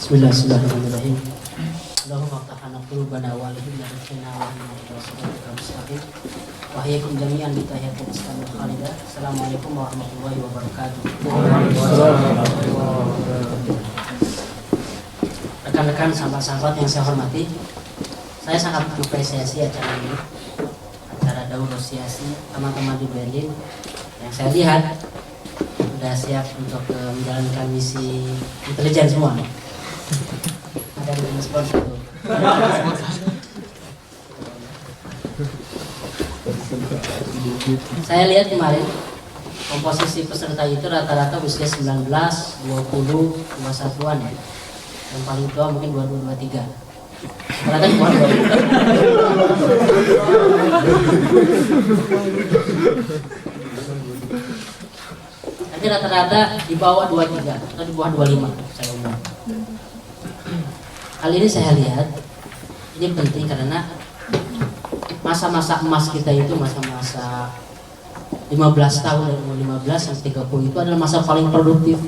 Bismillahirrahmanirrahim. Allahumma ftahna qulubana wa ahlina bina wa inna siratal mustaqim. Wa hayyakum jami'an bi tahiyatil islam khalidah. Assalamualaikum warahmatullahi wabarakatuh. Rekan-rekan, sahabat-sahabat yang saya hormati, saya sangat mengapresiasi acara ini, acara Daur Rosiasi teman-teman di Berlin yang saya lihat sudah siap untuk menjalankan misi intelijen semua. Ada yang respon itu. Saya lihat kemarin komposisi peserta itu rata-rata usia 19, 20, 21-an ya. Yang paling tua mungkin 22, 23. Rata-rata di bawah 20. Tapi rata-rata di bawah 23 atau di bawah 25 saya umum. Hal ini saya lihat ini penting karena masa-masa emas kita itu masa-masa 15 tahun dari umur 15 sampai 30 itu adalah masa paling produktif.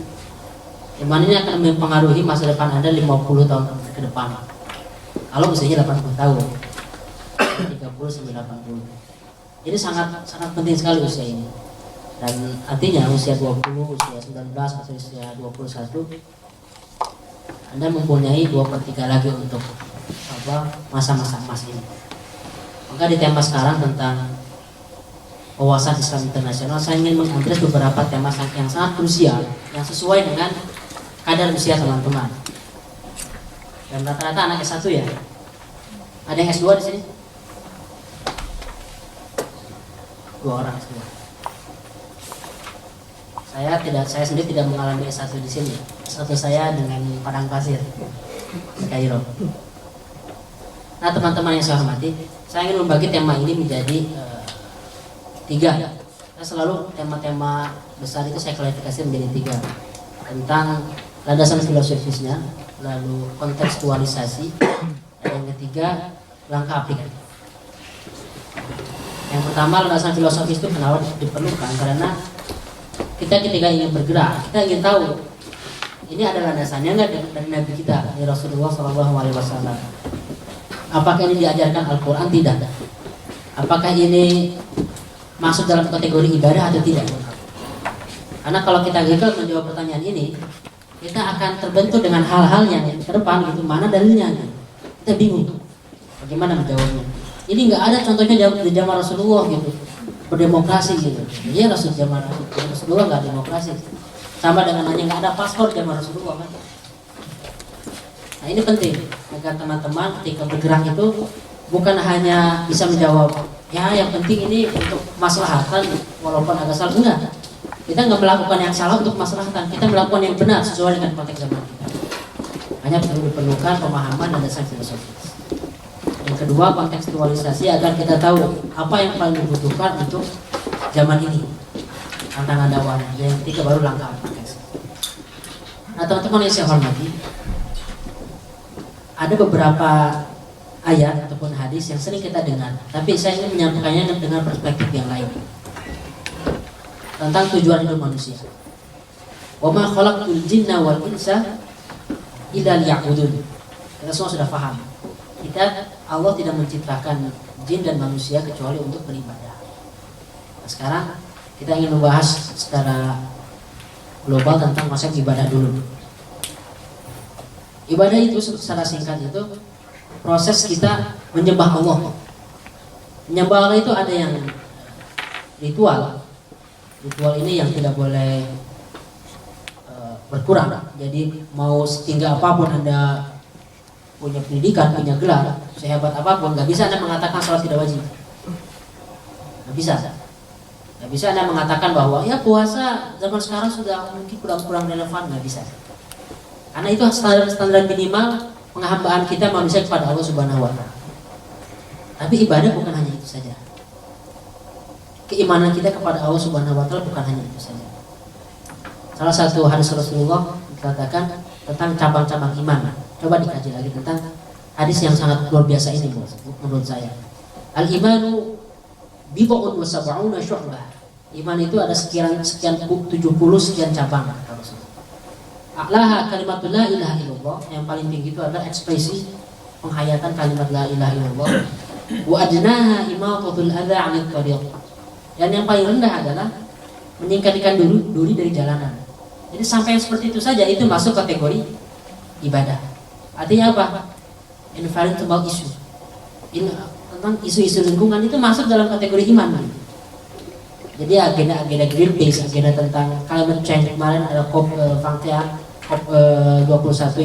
Yang mana ini akan mempengaruhi masa depan Anda 50 tahun ke depan. Kalau usianya 80 tahun, 30 sampai 80. Ini sangat penting sekali usia ini. Dan artinya usia 20, usia 19, atau usia 21 Anda mempunyai 2/3 lagi untuk masa-masa emas ini. Maka di tema sekarang tentang wawasan Islam internasional, saya ingin mengadres beberapa tema yang sangat krusial yang sesuai dengan kadar usia teman-teman. Dan rata-rata anak S1 ya. Ada yang S2 di sini? 2 orang S2. Saya sendiri tidak mengalami S1 di sini. S1 saya dengan padang pasir di Kairo. Nah, teman-teman yang saya hormati, saya ingin membagi tema ini menjadi 3. Saya selalu tema-tema besar itu saya klarifikasi menjadi 3. Tentang landasan filosofisnya, lalu kontekstualisasi, dan yang ketiga langkah aplikatif. Yang pertama, landasan filosofis itu kenapa diperlukan? Karena kita ketika ingin bergerak, kita ingin tahu ini ada landasannya nggak dari Nabi kita, dari Rasulullah SAW. Apakah ini diajarkan Al-Quran? Tidak. Apakah ini masuk dalam kategori ibadah atau tidak? Karena kalau kita gagal menjawab pertanyaan ini, kita akan terbentur dengan hal-hal yang ke depan gitu, mana dalilnya? Kita bingung bagaimana menjawabnya. Ini nggak ada contohnya di zaman Rasulullah gitu, berdemokrasi gitu. Jadi zaman Rasulullah nggak demokrasi. Sama dengan hanya nggak ada paspor zaman Rasulullah kan. Nah, ini penting agar teman-teman ketika bergerak itu bukan hanya bisa menjawab ya yang penting ini untuk maslahatan walaupun agak salah, enggak. Kita nggak melakukan yang salah untuk maslahatan, kita melakukan yang benar sesuai dengan konteks zaman kita. Hanya perlu diperlukan pemahaman dan dasar filosofis. Yang kedua, kontekstualisasi agar kita tahu apa yang paling dibutuhkan untuk zaman ini, tantangan dakwahnya. Yang ketiga baru langkah aplikasi. Nah, teman-teman yang saya hormati, ada beberapa ayat ataupun hadis yang sering kita dengar, tapi saya ingin menyampaikannya dengan perspektif yang lain tentang tujuan hidup manusia. Wa ma khalaqtul jinna wal insa illa liya'budun. Kita semua sudah paham. Allah tidak menciptakan jin dan manusia kecuali untuk beribadah. Nah, sekarang kita ingin membahas secara global tentang konsep ibadah dulu. Ibadah itu secara singkat itu proses kita menyembah Allah. Menyembah Allah itu ada yang ritual. Ritual ini yang tidak boleh berkurang. Jadi mau setinggi apapun Anda punya pendidikan, punya gelar, sehebat apapun, nggak bisa Anda mengatakan sholat tidak wajib. Nggak bisa. Nggak bisa Anda mengatakan bahwa ya puasa zaman sekarang sudah mungkin kurang relevan, nggak bisa. Karena itu standar minimal penghambaan kita manusia kepada Allah Subhanahu wa Ta'ala. Tapi ibadah bukan hanya itu saja. Keimanan kita kepada Allah Subhanahu wa Ta'ala bukan hanya itu saja. Salah satu hadis Rasulullah dikatakan tentang cabang-cabang iman. Coba dikaji lagi tentang hadis yang sangat luar biasa ini menurut saya. Al-imanu bid'un wa sab'una syu'bah. Iman itu ada sekian 70 sekian cabang kata Rasulullah. a'laha kalimatul la ilaha illallah, yang paling tinggi itu adalah ekspresi penghayatan kalimat la ilaha illallah. Wa adnaha imatatul adza 'anil tariq. Dan yang paling rendah adalah meningkatkan duri dari jalanan. Jadi sampai yang seperti itu saja itu masuk kategori ibadah. Artinya apa? Environmental issue. Tentang isu-isu lingkungan itu masuk dalam kategori iman. Jadi agenda Greenpeace, agenda tentang climate change, kemarin ada COP 21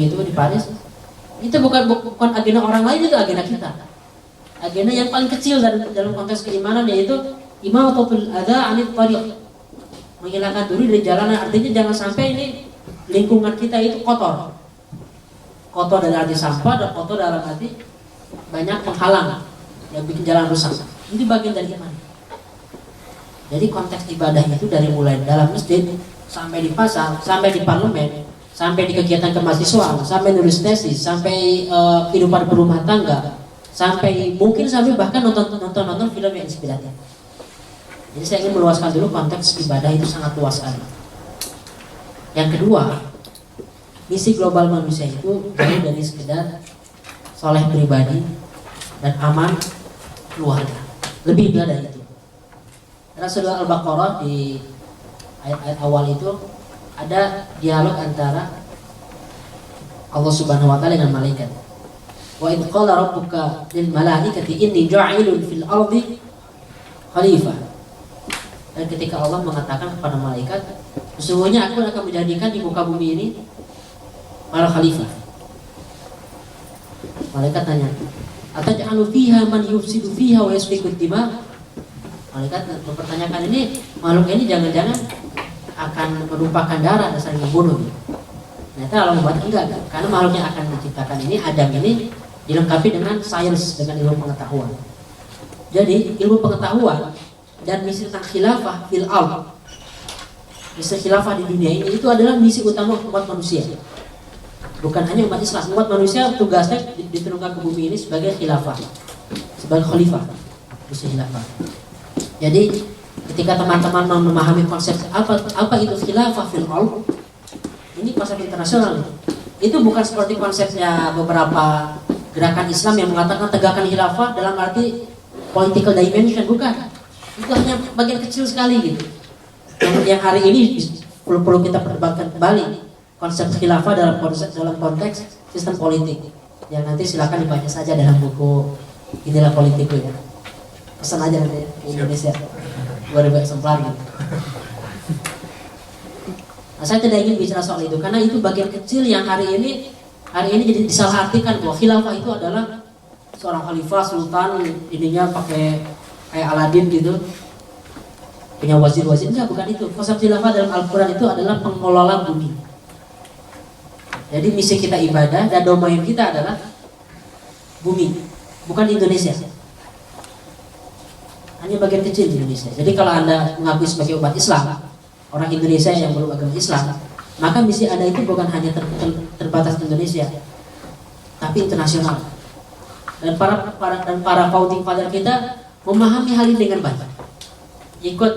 itu di Paris. Itu bukan agenda orang lain, itu agenda kita. Agenda yang paling kecil dalam konteks keimanan, yaitu imatatul adza 'anil tariq. Menghilangkan duri dari jalanan, artinya jangan sampai ini lingkungan kita itu kotor. Kotor dari arti sampah dan kotor dalam arti banyak penghalang yang bikin jalan rusak. Itu bagian dari iman. Jadi konteks ibadah itu dari mulai dalam masjid sampai di pasar, sampai di parlemen, sampai di kegiatan kemahasiswaan, sampai nulis tesis, sampai kehidupan berumah tangga, sampai bahkan nonton film yang inspiratif. Jadi saya ingin meluaskan dulu konteks ibadah itu sangat luas sekali. Yang kedua, misi global manusia itu jauh dari sekedar soleh pribadi dan aman keluarga. Lebih dari itu. Karena surah Al-Baqarah di ayat-ayat awal itu ada dialog antara Allah Subhanahu wa taala dengan malaikat. Wa idz qala rabbuka lil malaikati inni ja'ilun fil ardi khalifah. Dan ketika Allah mengatakan kepada malaikat, sesungguhnya aku akan menjadikan di muka bumi ini para khalifah. Malaikat tanya, ataj'alu fiha man yufsidu fiha wa yasfiku dima? Malaikat mempertanyakan, ini makhluk ini jangan-jangan akan menumpahkan darah dan saling membunuh. Ternyata Allah membuat enggak, karena makhluk yang akan diciptakan ini, Adam ini, dilengkapi dengan sains, dengan ilmu pengetahuan. Jadi ilmu pengetahuan dan misi tentang khilafah fil ard, misi khilafah di dunia ini itu adalah misi utama umat manusia. Bukan hanya umat Islam, umat manusia tugasnya diturunkan ke bumi ini sebagai khilafah, sebagai khalifah, misi khilafah. Jadi ketika teman-teman memahami konsep apa itu khilafah fil ard, ini konsep internasional. Itu bukan seperti konsepnya beberapa gerakan Islam yang mengatakan tegakkan khilafah dalam arti political dimension, bukan. Itu hanya bagian kecil sekali gitu. Yang hari ini perlu kita perdebatkan kembali konsep khilafah dalam konteks sistem politik. Yang nanti silakan dibaca saja dalam buku Inilah Politikku ya. Pesan aja nanti ya, di Indonesia 2000 eksemplar gitu. Nah, saya tidak ingin bicara soal itu karena itu bagian kecil yang hari ini jadi disalahartikan bahwa khilafah itu adalah seorang khalifah sultan ininya pakai kayak Aladin gitu, punya wazir-wazir. Enggak, bukan itu. Konsep khilafah dalam Al-Quran itu adalah pengelola bumi. Jadi misi kita ibadah dan domain kita adalah bumi, bukan Indonesia. Hanya bagian kecil di Indonesia. Jadi kalau Anda mengakui sebagai umat Islam, orang Indonesia yang beragama Islam, maka misi Anda itu bukan hanya terbatas di Indonesia, tapi internasional. Dan para founding father kita memahami hal ini dengan baik. Ikut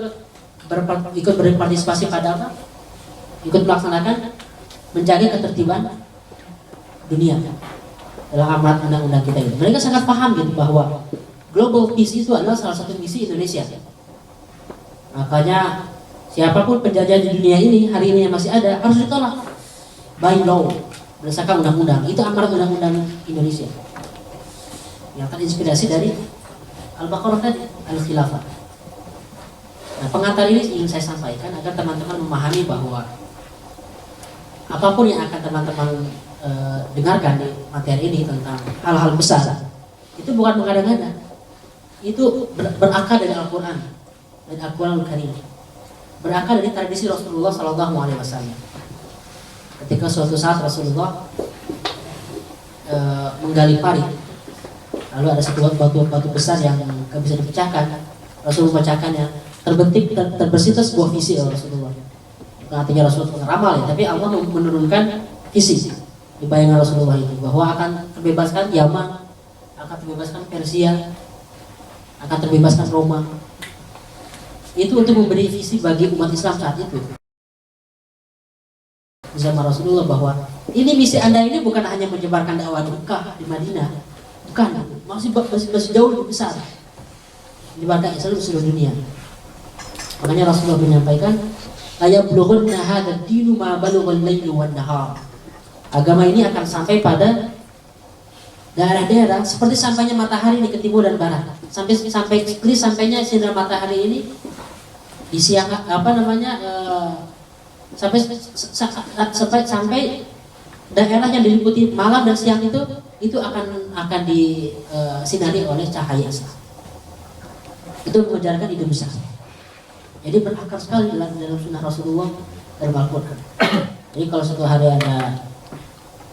berpartisipasi pada apa? Ikut melaksanakan menjaga ketertiban dunia dalam amanat undang-undang kita ini. Mereka sangat paham gitu bahwa global peace itu adalah salah satu misi Indonesia. Makanya siapapun penjajah di dunia ini hari ini yang masih ada harus ditolak by law, berdasarkan undang-undang. Itu amanat undang-undang Indonesia yang terinspirasi dari Al-Baqarah tadi, Al-Khilafah. Nah, pengantar ini ingin saya sampaikan agar teman-teman memahami bahwa apapun yang akan teman-teman dengarkan di materi ini tentang hal-hal besar, itu bukan mengada-ngada. Itu berakar dari Al-Quran dan Al-Quranul Karim. Berakar dari tradisi Rasulullah SAW. Ketika suatu saat Rasulullah menggali parit, lalu ada satu batu besar yang gak bisa dipecahkan. Rasulullah memecahkannya, terbersih sebuah visi oleh Rasulullah. Artinya Rasulullah ngeramal ya, tapi Allah menurunkan visi di bayangan Rasulullah itu bahwa akan terbebaskan Yaman, akan terbebaskan Persia, akan terbebaskan Roma. Itu untuk memberi visi bagi umat Islam saat itu. di zaman Rasulullah bahwa ini misi Anda ini bukan hanya menyebarkan dakwah di Mekah, di Madinah, bukan, masih jauh lebih besar, menyebarkan Islam di seluruh dunia. Makanya Rasulullah menyampaikan, ayablughanna hadzal dinu ma balaghal lailu wan nahar. Agama ini akan sampai pada daerah-daerah seperti sampainya matahari di ke timur dan barat. Sampainya sinar matahari ini di siang sampai daerah yang diliputi malam dan siang itu akan disinari oleh cahaya Islam. Itu mengajarkan ide besar. Jadi berakar sekali dalam sunnah Rasulullah dalam Al-Quran. Jadi kalau suatu hari Anda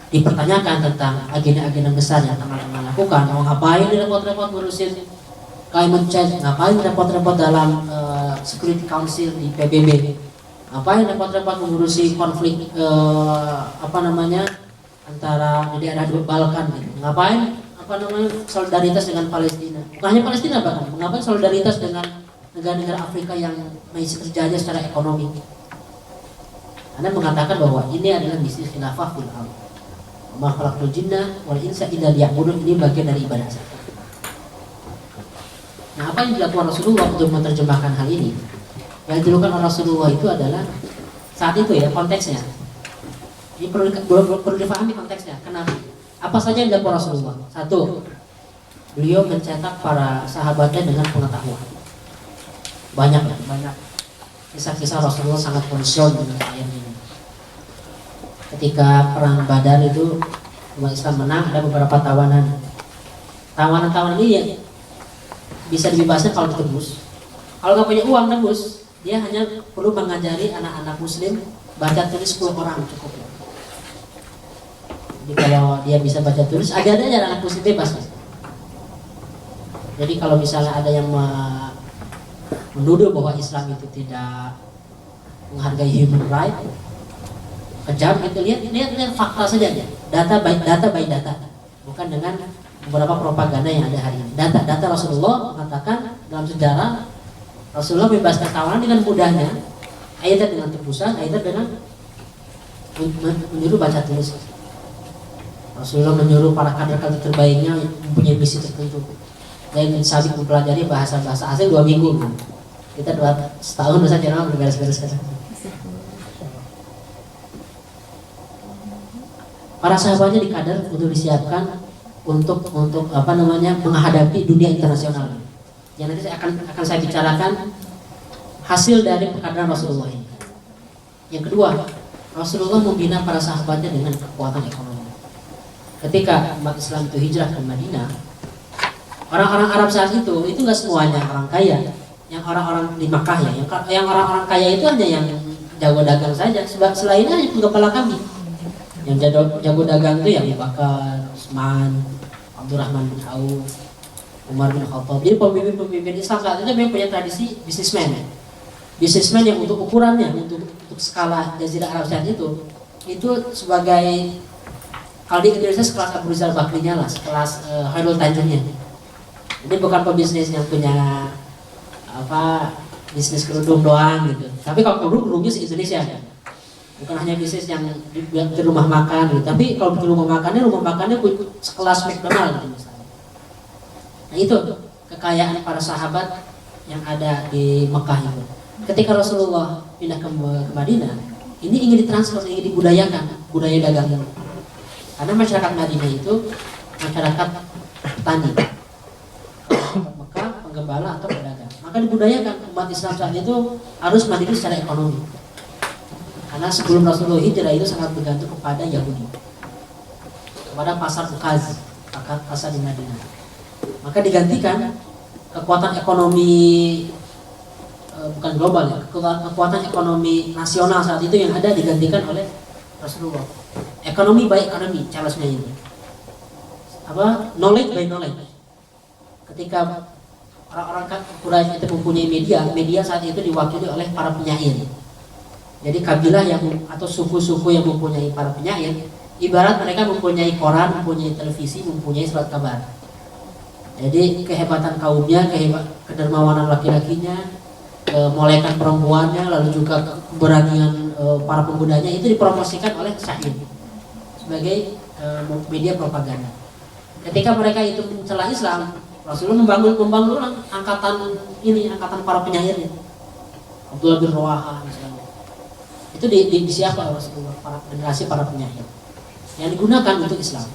dipertanyakan tentang agenda-agenda besar yang teman-teman lakukan, mau ngapain repot-repot ngurusin climate change, ngapain repot-repot dalam Security Council di PBB, ngapain repot-repot mengurusi konflik antara di daerah Balkan gitu, ngapain solidaritas dengan Palestina, bukan hanya Palestina bahkan, ngapain solidaritas dengan negara-negara Afrika yang masih terjajah secara ekonomi. Anda mengatakan bahwa ini adalah misi khilafah fil ardh. Ma khalaqtul jinna wal insa illa liya'budun, ini bagian dari ibadah saja. Nah, apa yang dilakukan Rasulullah untuk menerjemahkan hal ini? Yang dilakukan oleh Rasulullah itu adalah saat itu ya konteksnya. Ini perlu dipahami konteksnya. Kenapa? Apa saja yang dilakukan Rasulullah? Satu, beliau mencetak para sahabatnya dengan pengetahuan. Banyak kisah-kisah Rasulullah sangat concern dengan ayat ini. Ketika perang Badar itu umat Islam menang, ada beberapa tawanan. Tawanan ini ya bisa dibebaskan kalau ditebus. Kalau nggak punya uang tebus, dia hanya perlu mengajari anak-anak Muslim baca tulis 10 orang cukup. Jadi kalau dia bisa baca tulis, ada aja anak Muslim bebas. Jadi kalau misalnya ada yang menuduh bahwa Islam itu tidak menghargai human right, kejam itu, lihat fakta saja, data by data, bukan dengan beberapa propaganda yang ada hari ini. Data Rasulullah mengatakan dalam sejarah Rasulullah bebaskan tawanan dengan mudahnya, ayatnya dengan tebusan, ayatnya dengan menyuruh baca tulis. Rasulullah menyuruh para kader-kader terbaiknya mempunyai misi tertentu. Dan sabik mempelajari bahasa-bahasa asing 2 minggu. Kita setahun saja beres-beres saja. Para sahabatnya dikader untuk disiapkan untuk menghadapi dunia internasional. Yang nanti akan saya bicarakan hasil dari perkaderan Rasulullah ini. Yang kedua, Rasulullah membina para sahabatnya dengan kekuatan ekonomi. Ketika umat Islam itu hijrah ke Madinah, orang-orang Arab saat itu nggak semuanya orang kaya. Yang orang-orang di Makkah ya, yang orang-orang kaya itu hanya yang jago dagang saja. Sebab selainnya hanya penggembala kambing. Yang jago dagang itu yang Abu Bakar, Utsman, Abdurrahman bin Auf, Umar bin Khattab. Jadi pemimpin Islam saat itu memang punya tradisi bisnismen. Bisnismen yang untuk ukurannya, untuk skala Jazirah Arab saat itu sebagai kalau di Indonesia sekelas Abu Rizal Bakrinya lah, sekelas Khairul Tanjungnya. Ini bukan pebisnis yang punya bisnis kerudung doang gitu. Tapi kalau kerudungnya se Indonesia kan. Bukan hanya bisnis yang di rumah makan gitu. Tapi kalau di rumah makannya sekelas McDonald gitu misalnya. Nah itu kekayaan para sahabat yang ada di Mekah itu. Ketika Rasulullah pindah ke Madinah, ini ingin ditransfer, ingin dibudayakan budaya dagang. Karena masyarakat Madinah itu masyarakat petani, Mekah penggembala atau pedagang. Maka dibudayakan umat Islam saat itu harus mandiri secara ekonomi. Karena sebelum Rasulullah hijrah itu sangat bergantung kepada Yahudi, kepada pasar Ukaz, pasar di Madinah. Maka digantikan kekuatan ekonomi bukan global ya, kekuatan ekonomi nasional saat itu yang ada digantikan oleh Rasulullah. Ekonomi by ekonomi, challenge-nya ini. Knowledge by knowledge. Ketika orang-orang Quraisy itu mempunyai media saat itu diwakili oleh para penyair. Jadi kabilah atau suku-suku yang mempunyai para penyair, ibarat mereka mempunyai koran, mempunyai televisi, mempunyai surat kabar. Jadi kehebatan kaumnya, kedermawanan laki-lakinya, kemolekan perempuannya, lalu juga keberanian para penggunanya itu dipromosikan oleh Syahid sebagai media propaganda. Ketika mereka itu mencela Islam, Rasulullah membangun angkatan para penyairnya. Abdullah bin Rawaha misalnya. Itu disiapkan oleh Rasulullah generasi para penyair yang digunakan untuk Islam.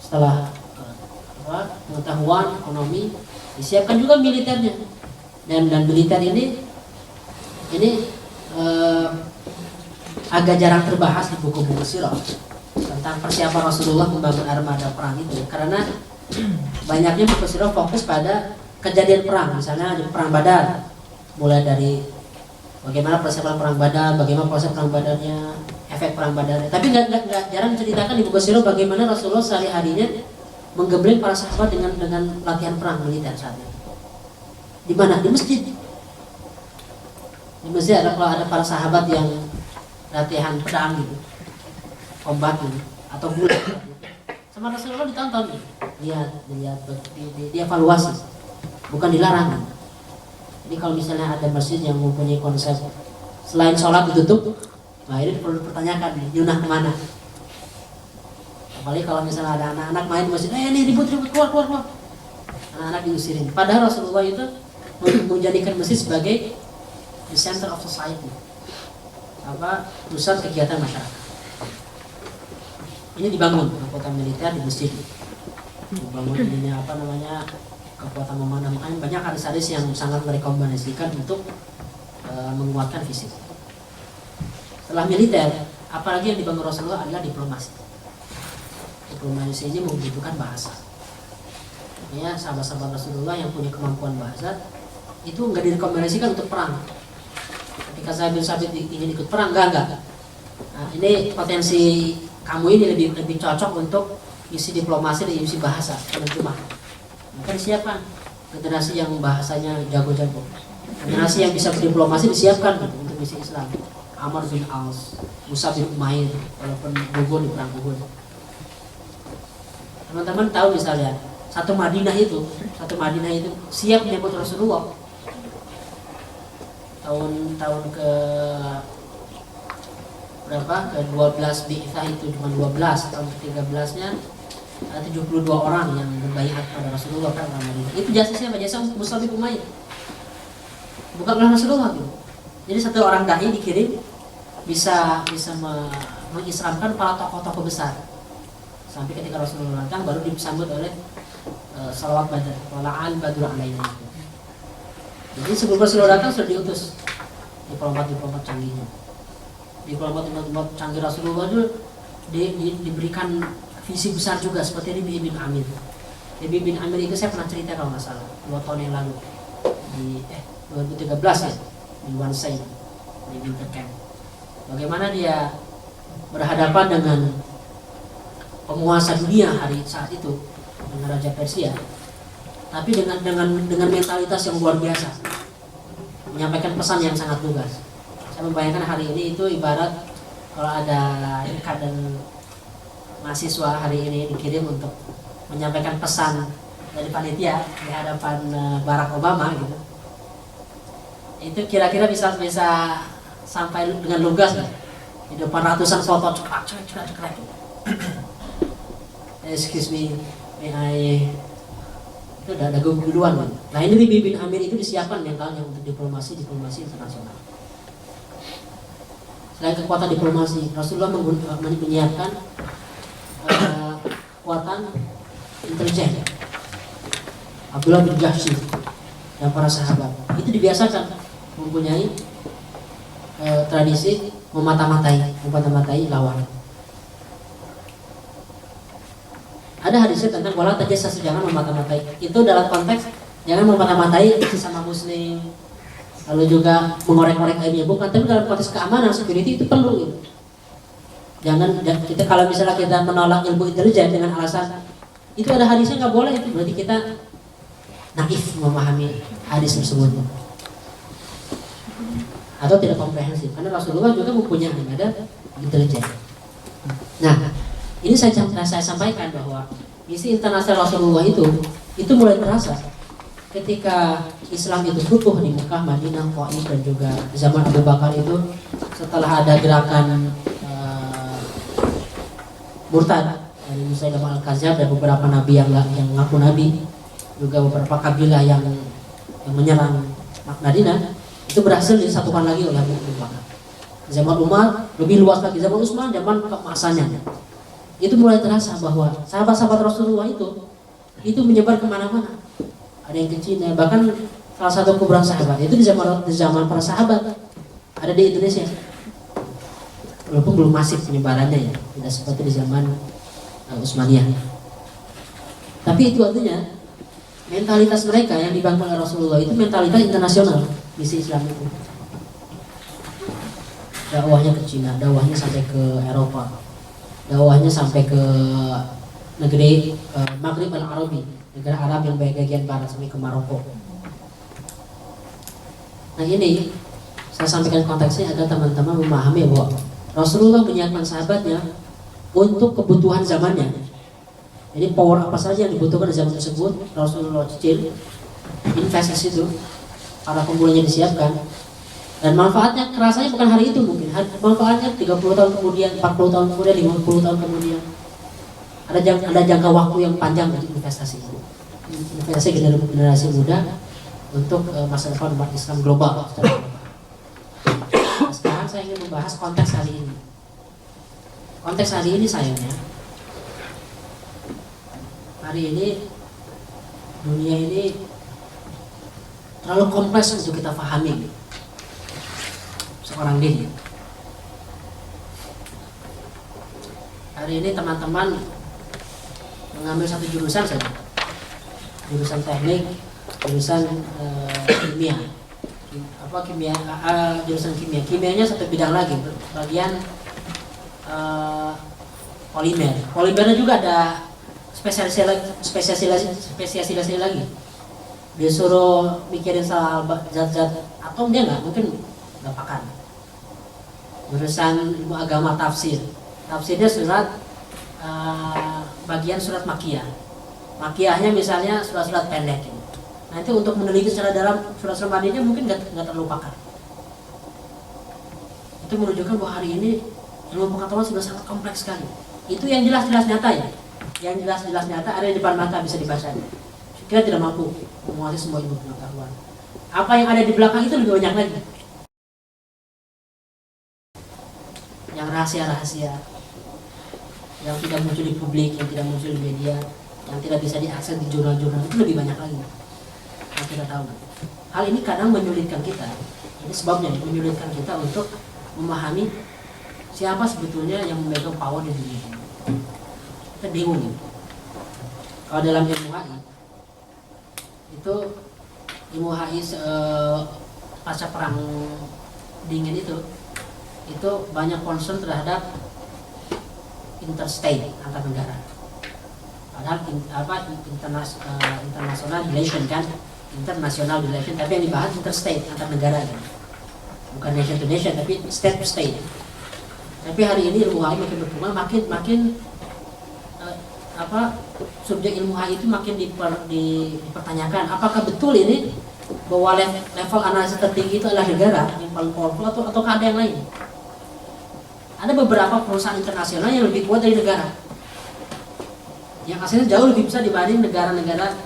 Setelah pengetahuan ekonomi, disiapkan juga militernya. Dan militer ini agak jarang terbahas di buku-buku sirah tentang persiapan Rasulullah membangun armada perang itu, karena banyaknya buku sirah fokus pada kejadian perang, misalnya di perang Badar, mulai dari bagaimana persiapan perang Badar, bagaimana proses perang Badarnya, efek perang Badarnya. Tapi nggak jarang diceritakan di buku sirah bagaimana Rasulullah sehari-harinya menggembleng para sahabat dengan latihan perang militer saat itu. Di mana? Di masjid. Di masjid ada para sahabat yang latihan pedang gitu, combat gitu, atau gulat. Sama Rasulullah ditonton, lihat, dievaluasi, bukan dilarang. Jadi kalau misalnya ada masjid yang mempunyai konsep selain sholat ditutup, nah ini perlu dipertanyakan nih, Yunah kemana? Apalagi kalau misalnya ada anak-anak main di masjid, ini ribut keluar. Anak-anak diusirin. Padahal Rasulullah itu menjadikan masjid sebagai the center of society, pusat kegiatan masyarakat. Ini dibangun kekuatan militer di masjid, dibangun kekuatan memadamkan. Banyak hadis-hadis yang sangat merekomendasikan untuk menguatkan fisik. Setelah militer, apalagi yang dibangun Rasulullah adalah diplomasi. Diplomasi ini membutuhkan bahasa. Ya, sahabat-sahabat Rasulullah yang punya kemampuan bahasa itu nggak direkomendasikan untuk perang. Ketika Zaid bin Sabit ingin ikut perang, enggak. Nah, ini potensi kamu ini lebih cocok untuk isi diplomasi dan isi bahasa penerjemah. Maka disiapkan generasi yang bahasanya jago-jago, generasi yang bisa berdiplomasi disiapkan gitu, untuk misi Islam. Amr bin Aus, Mus'ab bin Umair, walaupun gugur di perang Uhud. Teman-teman tahu misalnya satu Madinah itu siap menyambut Rasulullah. Tahun ke berapa? Ke-12 bi'tsah itu cuma 12, tahun ke-13-nya ada 72 orang yang berbaiat pada Rasulullah kan Madinah. Itu jasa siapa? Jasa Mus'ab bin Umair. Bukan oleh Rasulullah gitu. Jadi satu orang dai dikirim bisa mengislamkan para tokoh-tokoh besar. Sampai ketika Rasulullah datang baru disambut oleh salawat Badar, wala'al badru alaina. Jadi sebelum Rasulullah datang sudah diutus diplomat canggihnya. Diplomat canggih Rasulullah itu diberikan visi besar juga seperti Rabi' bin Amir. Rabi' bin Amir itu saya pernah cerita kalau nggak salah 2 tahun yang lalu di 2013 ya di Wansai di Winter Camp. Bagaimana dia berhadapan dengan penguasa dunia saat itu dengan Raja Persia, tapi dengan mentalitas yang luar biasa, menyampaikan pesan yang sangat lugas. Saya membayangkan hari ini itu ibarat kalau ada kader mahasiswa hari ini dikirim untuk menyampaikan pesan dari panitia di hadapan Barack Obama gitu. Itu kira-kira bisa sampai dengan lugas nggak? Di depan ratusan foto cekrek. Excuse me, may I? Itu udah ada duluan kan. Nah ini Rabi' bin Amir itu disiapkan mentalnya untuk diplomasi internasional. Selain kekuatan diplomasi, Rasulullah menyiapkan kekuatan intelijen. Abdullah bin Jahsy dan para sahabat itu dibiasakan mempunyai tradisi memata-matai lawan. Ada hadisnya tentang wala tajassasu, jangan memata-matai. Itu dalam konteks jangan memata-matai sesama muslim, lalu juga mengorek-orek aibnya, bukan, tapi dalam konteks keamanan, security itu perlu gitu. Jangan kita kalau misalnya kita menolak ilmu intelijen dengan alasan itu ada hadisnya nggak boleh, itu berarti kita naif memahami hadis tersebut atau tidak komprehensif, karena Rasulullah juga mempunyai ada intelijen. Nah, ini saya sampaikan bahwa misi internasional Rasulullah itu mulai terasa ketika Islam itu tumbuh di Mekah, Madinah, Taif dan juga zaman Abu Bakar itu, setelah ada gerakan murtad dari Musailamah Al-Kadzdzab dan beberapa nabi yang ngaku nabi, juga beberapa kabilah yang menyerang Madinah, itu berhasil disatukan lagi oleh Abu Bakar. Zaman Umar lebih luas lagi, zaman Utsman, zaman keemasannya. Itu mulai terasa bahwa sahabat-sahabat Rasulullah itu menyebar kemana-mana. Ada yang ke Cina, bahkan salah satu kuburan sahabat itu di zaman para sahabat ada di Indonesia. Walaupun belum masif penyebarannya ya, tidak seperti di zaman Utsmaniyah. Tapi itu artinya mentalitas mereka yang dibangun oleh Rasulullah itu mentalitas internasional, misi Islam itu. Dakwahnya ke Cina, dakwahnya sampai ke Eropa, dakwahnya sampai ke negeri Maghrib Al-Arabi, negara Arab yang bagian barat sampai ke Maroko. Nah ini saya sampaikan konteksnya agar teman-teman memahami bahwa Rasulullah menyiapkan sahabatnya untuk kebutuhan zamannya. Jadi power apa saja yang dibutuhkan di zaman tersebut Rasulullah cicil, investasi itu para pemulanya disiapkan, dan manfaatnya kerasanya bukan hari itu, mungkin manfaatnya 30 tahun kemudian, 40 tahun kemudian, 50 tahun kemudian. Ada jangka waktu yang panjang untuk investasi generasi muda untuk masa depan umat Islam global. Nah, sekarang saya ingin membahas konteks hari ini. Konteks hari ini sayangnya, hari ini dunia ini terlalu kompleks untuk kita pahami seorang diri. Hari ini teman-teman mengambil satu jurusan saja, jurusan teknik, jurusan kimia, jurusan kimia. Kimianya satu bidang lagi, bagian polimer. Polimernya juga ada spesialisasi lagi. Disuruh mikirin soal zat-zat atom, dia mungkin nggak pakar. Jurusan ilmu agama, tafsirnya surat bagian surat makiyah. Makiyahnya misalnya surat-surat pendek. Nanti untuk meneliti secara dalam surat-surat madinah mungkin nggak terlalu pakar. Itu menunjukkan bahwa hari ini ilmu pengetahuan sudah sangat kompleks sekali. Itu yang jelas-jelas nyata ya. Yang jelas-jelas nyata ada di depan mata, bisa dibaca. Kita tidak mampu menguasai semua ilmu pengetahuan. Apa yang ada di belakang itu lebih banyak lagi. Yang rahasia-rahasia, yang tidak muncul di publik, yang tidak muncul di media, yang tidak bisa diakses di jurnal-jurnal, itu lebih banyak lagi yang kita tahu. Hal ini kadang menyulitkan kita. Ini sebabnya menyulitkan kita untuk memahami siapa sebetulnya yang memegang power di dunia ini. Kita bingung nih. Kalau dalam ilmu HI itu, ilmu HI pasca perang dingin itu banyak concern terhadap interstate, antar negara. Padahal international relation kan, international relation, tapi yang dibahas interstate, antar negara kan. Bukan nation to nation, tapi state to state. Tapi hari ini ilmu HI makin berkembang, makin subjek ilmu HI itu makin dipertanyakan. Apakah betul ini bahwa level analisis tertinggi itu adalah negara yang paling powerful atau ada yang lain? Ada beberapa perusahaan internasional yang lebih kuat dari negara, yang asetnya jauh lebih besar dibanding negara-negara,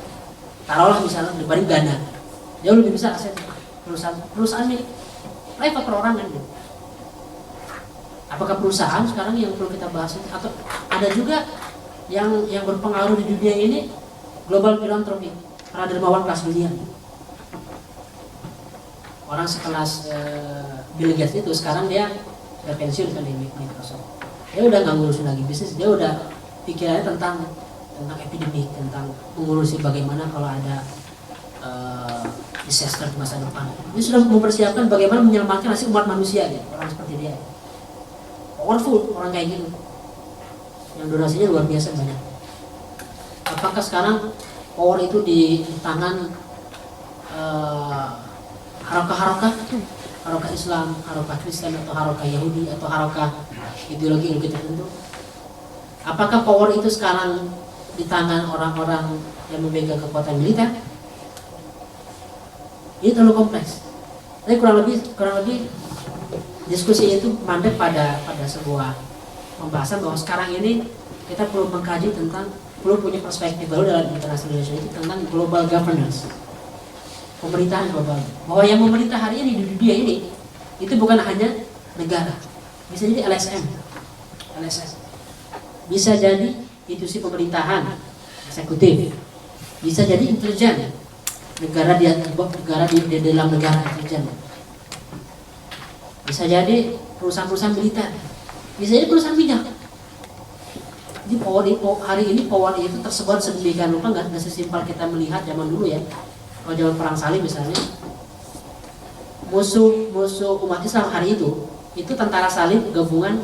taruhlah misalnya dibanding Ghana, jauh lebih besar asetnya. Perusahaan milik private perorangan gitu. Apakah perusahaan sekarang yang perlu kita bahas itu? Atau ada juga yang berpengaruh di dunia ini, global philanthropy, para dermawan kelas dunia. Orang sekelas Bill Gates itu sekarang dia udah pensiun kan di Microsoft. Dia udah nggak ngurusin lagi bisnis, dia udah pikirannya tentang epidemi, tentang mengurusi bagaimana kalau ada disaster di masa depan. Dia sudah mempersiapkan bagaimana menyelamatkan nasib umat manusia gitu. Orang seperti dia, powerful orang kayak gitu, yang donasinya luar biasa banyak. Apakah sekarang power itu di tangan harakah Islam, harakah Kristen, atau harakah Yahudi, atau harakah ideologi tertentu? Apakah power itu sekarang di tangan orang-orang yang memegang kekuatan militer? Ini terlalu kompleks. Tapi kurang lebih diskusi itu mandek pada sebuah pembahasan bahwa sekarang ini kita perlu mengkaji perlu punya perspektif baru dalam international relation itu tentang global governance, pemerintahan global. Bahwa yang memerintah hari ini di dunia ini itu bukan hanya negara, bisa jadi LSM, bisa jadi institusi pemerintahan, eksekutif, bisa jadi intelijen, negara di dalam negara intelijen, bisa jadi perusahaan-perusahaan militer, bisa jadi perusahaan minyak. Jadi hari ini power itu tersebar sedemikian rupa, nggak sesimpel kita melihat zaman dulu ya. Kalau zaman perang salib misalnya, musuh umat Islam hari itu tentara salib gabungan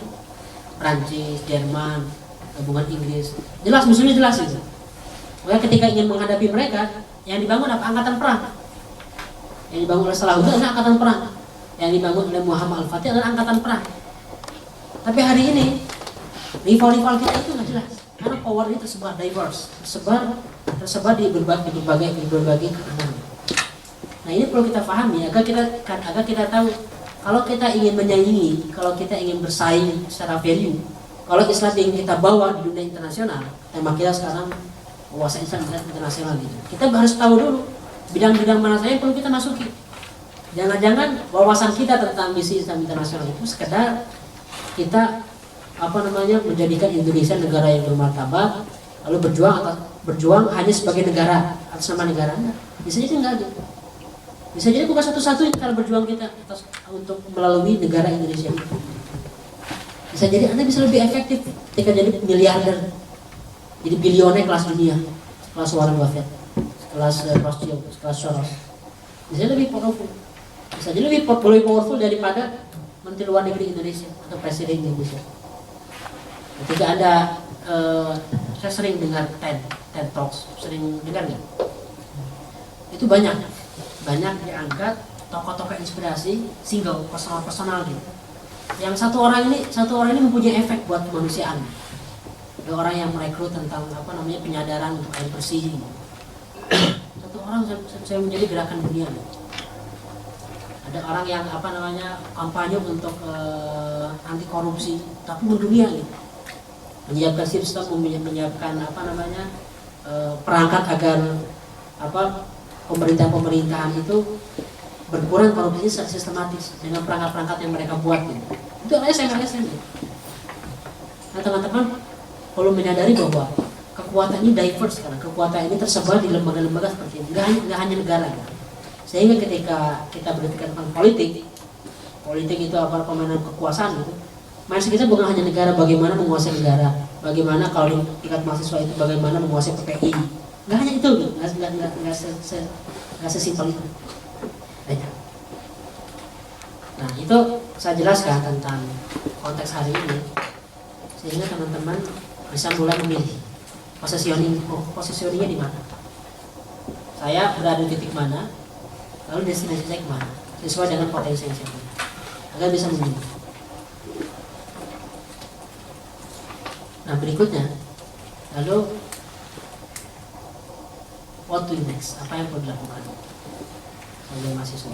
Prancis, Jerman, gabungan Inggris. Jelas musuhnya jelas itu. Makanya ketika ingin menghadapi mereka, yang dibangun apa? Angkatan perang. Yang dibangun oleh Salahuddin adalah angkatan perang. Yang dibangun oleh Muhammad Al-Fatih adalah angkatan perang. Tapi hari ini rival-rival kita itu nggak jelas, karena power ini tersebar di berbagai keamanan. Nah ini perlu kita pahami agar kita tahu kalau kita ingin menyaingi, kalau kita ingin bersaing secara value, kalau Islam yang kita bawa di dunia internasional, tema kita sekarang penguasaan Islam internasional gitu. Kita harus tahu dulu bidang-bidang mana saja yang perlu kita masuki. Jangan-jangan wawasan kita tentang misi Islam internasional itu sekedar kita menjadikan Indonesia negara yang bermartabat, lalu berjuang hanya sebagai negara atas nama negara. Bisa jadi enggak gitu. Bisa jadi bukan satu-satunya cara berjuang kita untuk melalui negara Indonesia itu. Bisa jadi Anda bisa lebih efektif ketika jadi miliarder, jadi bilioner kelas dunia, kelas Warren Buffett, kelas Rothschild, kelas Soros. Bisa lebih powerful. Bisa jadi lebih powerful daripada Menteri Luar Negeri Indonesia atau Presiden Indonesia. Ketika Anda, saya sering dengar TED Talks, sering dengar nggak? Itu banyak diangkat tokoh-tokoh inspirasi, single, personal gitu. Yang satu orang ini mempunyai efek buat kemanusiaan. Ada orang yang merekrut tentang penyadaran untuk air bersih. Satu orang saya menjadi gerakan dunia. Ada orang yang kampanye untuk anti korupsi, tapi mendunia gitu. Menyiapkan sistem, menyiapkan perangkat agar pemerintahan itu berkurang korupsi secara sistematis dengan perangkat-perangkat yang mereka buat gitu. Itu LSM gitu. Nah teman-teman perlu menyadari bahwa kekuatan ini diverse, karena kekuatan ini tersebar di lembaga-lembaga seperti ini, nggak hanya negara gitu. Sehingga ketika kita berbicara tentang politik itu permainan kekuasaan gitu. Mindset kita bukan hanya negara, bagaimana menguasai negara, bagaimana kalau di tingkat mahasiswa itu bagaimana menguasai PPI. Nggak hanya itu, nggak sesimpel itu. Nah itu saya jelaskan tentang konteks hari ini, sehingga teman-teman bisa mulai memilih positioningnya di mana. Saya berada di titik mana, lalu destinasi saya kemana, sesuai dengan potensi yang saya punya, agar bisa memilih. Nah berikutnya, lalu what to do next? Apa yang perlu dilakukan oleh mahasiswa?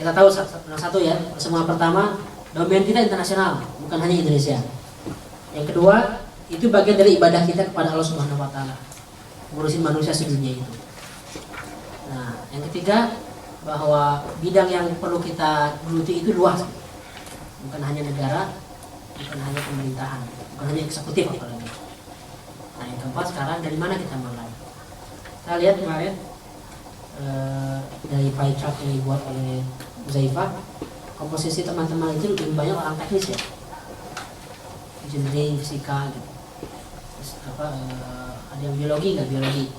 Kita tahu satu ya, semua pertama, domain kita internasional, bukan hanya Indonesia. Yang kedua, itu bagian dari ibadah kita kepada Allah Subhanahu Wa Taala, ngurusin manusia sedunia itu. Nah, yang ketiga, bahwa bidang yang perlu kita geluti itu luas, bukan hanya negara, bukan hanya pemerintahan, bukan hanya eksekutif apalagi. Nah yang keempat, sekarang dari mana kita mulai? Saya lihat kemarin dari pie chart yang dibuat oleh Zaifah, komposisi teman-teman itu lebih banyak orang teknis ya, engineering, fisika gitu. Terus ada yang biologi nggak biologi,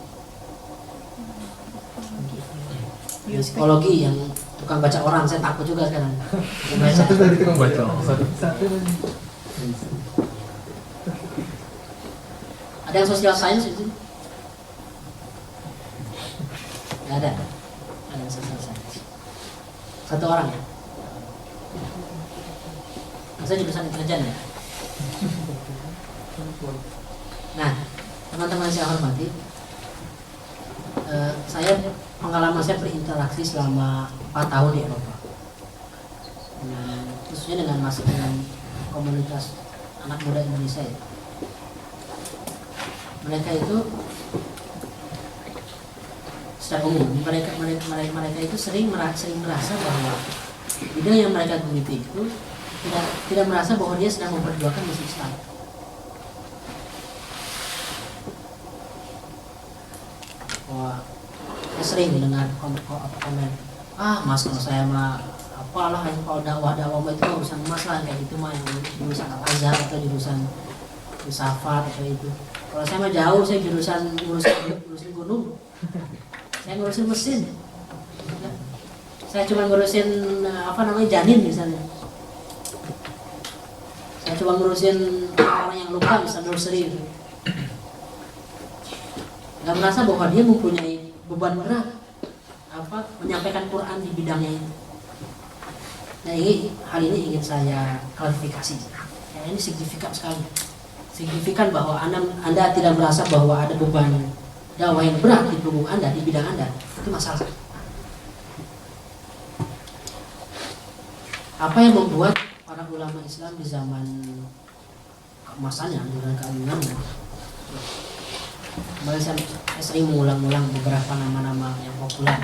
psikologi yang tukang baca orang, saya takut juga sekarang. Tukang baca. Ada yang social science itu? Nggak ada. Ada yang social science. Satu orang ya. Saya jurusan intelijen ya. Nah, teman-teman saya hormati, pengalaman saya berinteraksi selama 4 tahun di Eropa, khususnya dengan komunitas anak muda Indonesia ya. Mereka itu secara umum mereka itu sering merasa bahwa bidang yang mereka geluti itu tidak merasa bahwa dia sedang memperjuangkan misi Islam. Wah, saya sering mendengar komen, mas kalau saya mah apalah, kalau dakwah itu urusan mas lah, kayak gitu mah yang jurusan Al-Azhar atau jurusan filsafat atau itu. Kalau saya mah jauh, saya jurusan gunung, saya ngurusin mesin, saya cuma ngurusin janin misalnya, saya cuma ngurusin orang yang luka misalnya nursery gitu. Nggak merasa bahwa dia mempunyai beban berat menyampaikan Quran di bidangnya itu. Nah, hal ini ingin saya klarifikasi. Ya, ini signifikan sekali. Signifikan bahwa Anda tidak merasa bahwa ada beban dakwah yang berat di punggung Anda, di bidang Anda. Itu masalah. Apa yang membuat para ulama Islam di zaman keemasannya, anjuran keagungannya, kemarin saya sering mengulang-ulang beberapa nama-nama yang populer,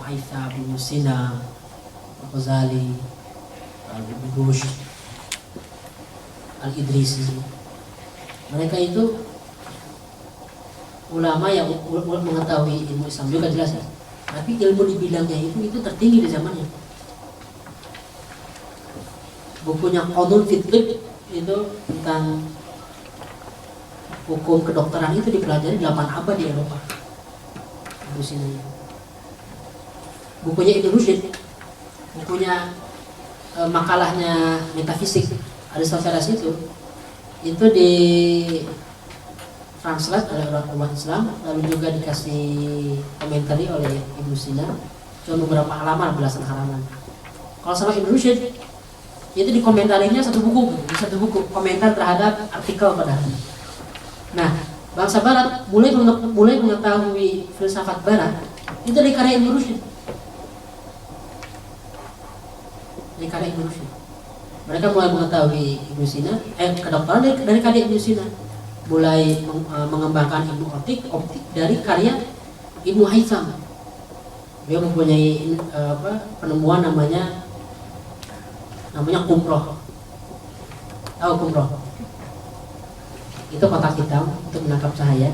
Aisha, Ibnu Sina, Al-Ghazali, Al-Bush, Al-Idrisi. Mereka itu ulama yang mengetahui ilmu Islam juga jelas ya, tapi ilmu di bidangnya itu tertinggi di zamannya. Bukunya Qanun Fitrih itu tentang hukum kedokteran itu dipelajari 8 abad di Eropa. Di sini. Bukunya Ibnu Rushd, bukunya makalahnya metafisik Aristoteles itu di translate oleh umat Islam, lalu juga dikasih komentari oleh Ibnu Sina, cuma beberapa halaman, belasan halaman. Kalau sama Ibnu Rushd itu dikomentarinya satu buku komentar terhadap artikel padahal. Nah, bangsa Barat mulai mengetahui filsafat Barat itu dari karya Ibnu Rushd. Dari karya Ibnu Rushd. Mereka mulai mengetahui Ibnu Sina, kedokteran dari karya Ibnu Sina. Mulai mengembangkan ilmu optik dari karya Ibnu Haytham. Dia mempunyai penemuan namanya kumroh. Tahu kumroh? Itu kotak hitam untuk menangkap cahaya.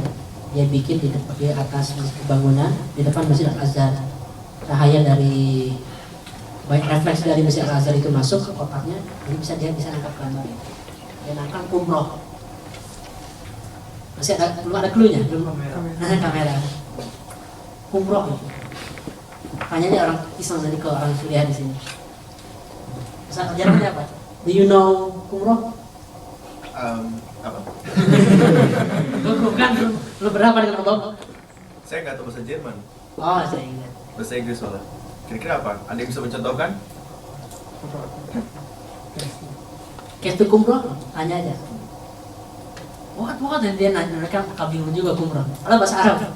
Dia bikin di atas bangunan di depan Masjid Al-Azhar. Cahaya dari refleksi dari Masjid Al-Azhar itu masuk ke kotaknya, jadi dia bisa nangkap gambar. Dia nangkap kumroh. Belum ada clue-nya, kamera. Kumroh itu. Makanya dia orang iseng tadi kalau orang kuliah di sini. Pesan ajarannya apa? Do you know kumroh? Apa? Bukan, lu berapa dengan Om? Saya nggak tahu bahasa Jerman. Oh, saya ingat. Bahasa Inggris soalnya. Kira-kira apa? Ada yang bisa mencontohkan? Kayak kumroh, tanya aja. What? Dan dia nanya, mereka bingung juga kumroh. Ada bahasa Arab.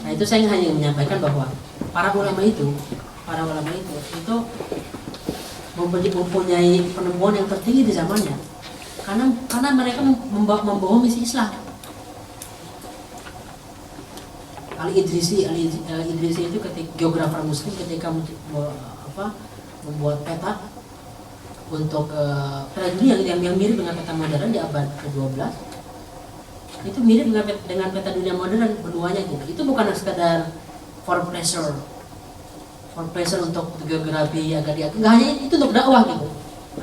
Nah, itu saya hanya menyampaikan bahwa para ulama itu mempunyai penemuan yang tertinggi di zamannya. Karena mereka membawa misi Islam. Al-Idrisi itu ketika geografer Muslim ketika membuat peta untuk peta dunia yang mirip dengan peta modern di abad ke-12, itu mirip dengan peta dunia modern benuanya gitu. Itu bukan sekadar for pleasure untuk geografi agar diatur, nggak hanya itu untuk dakwah gitu.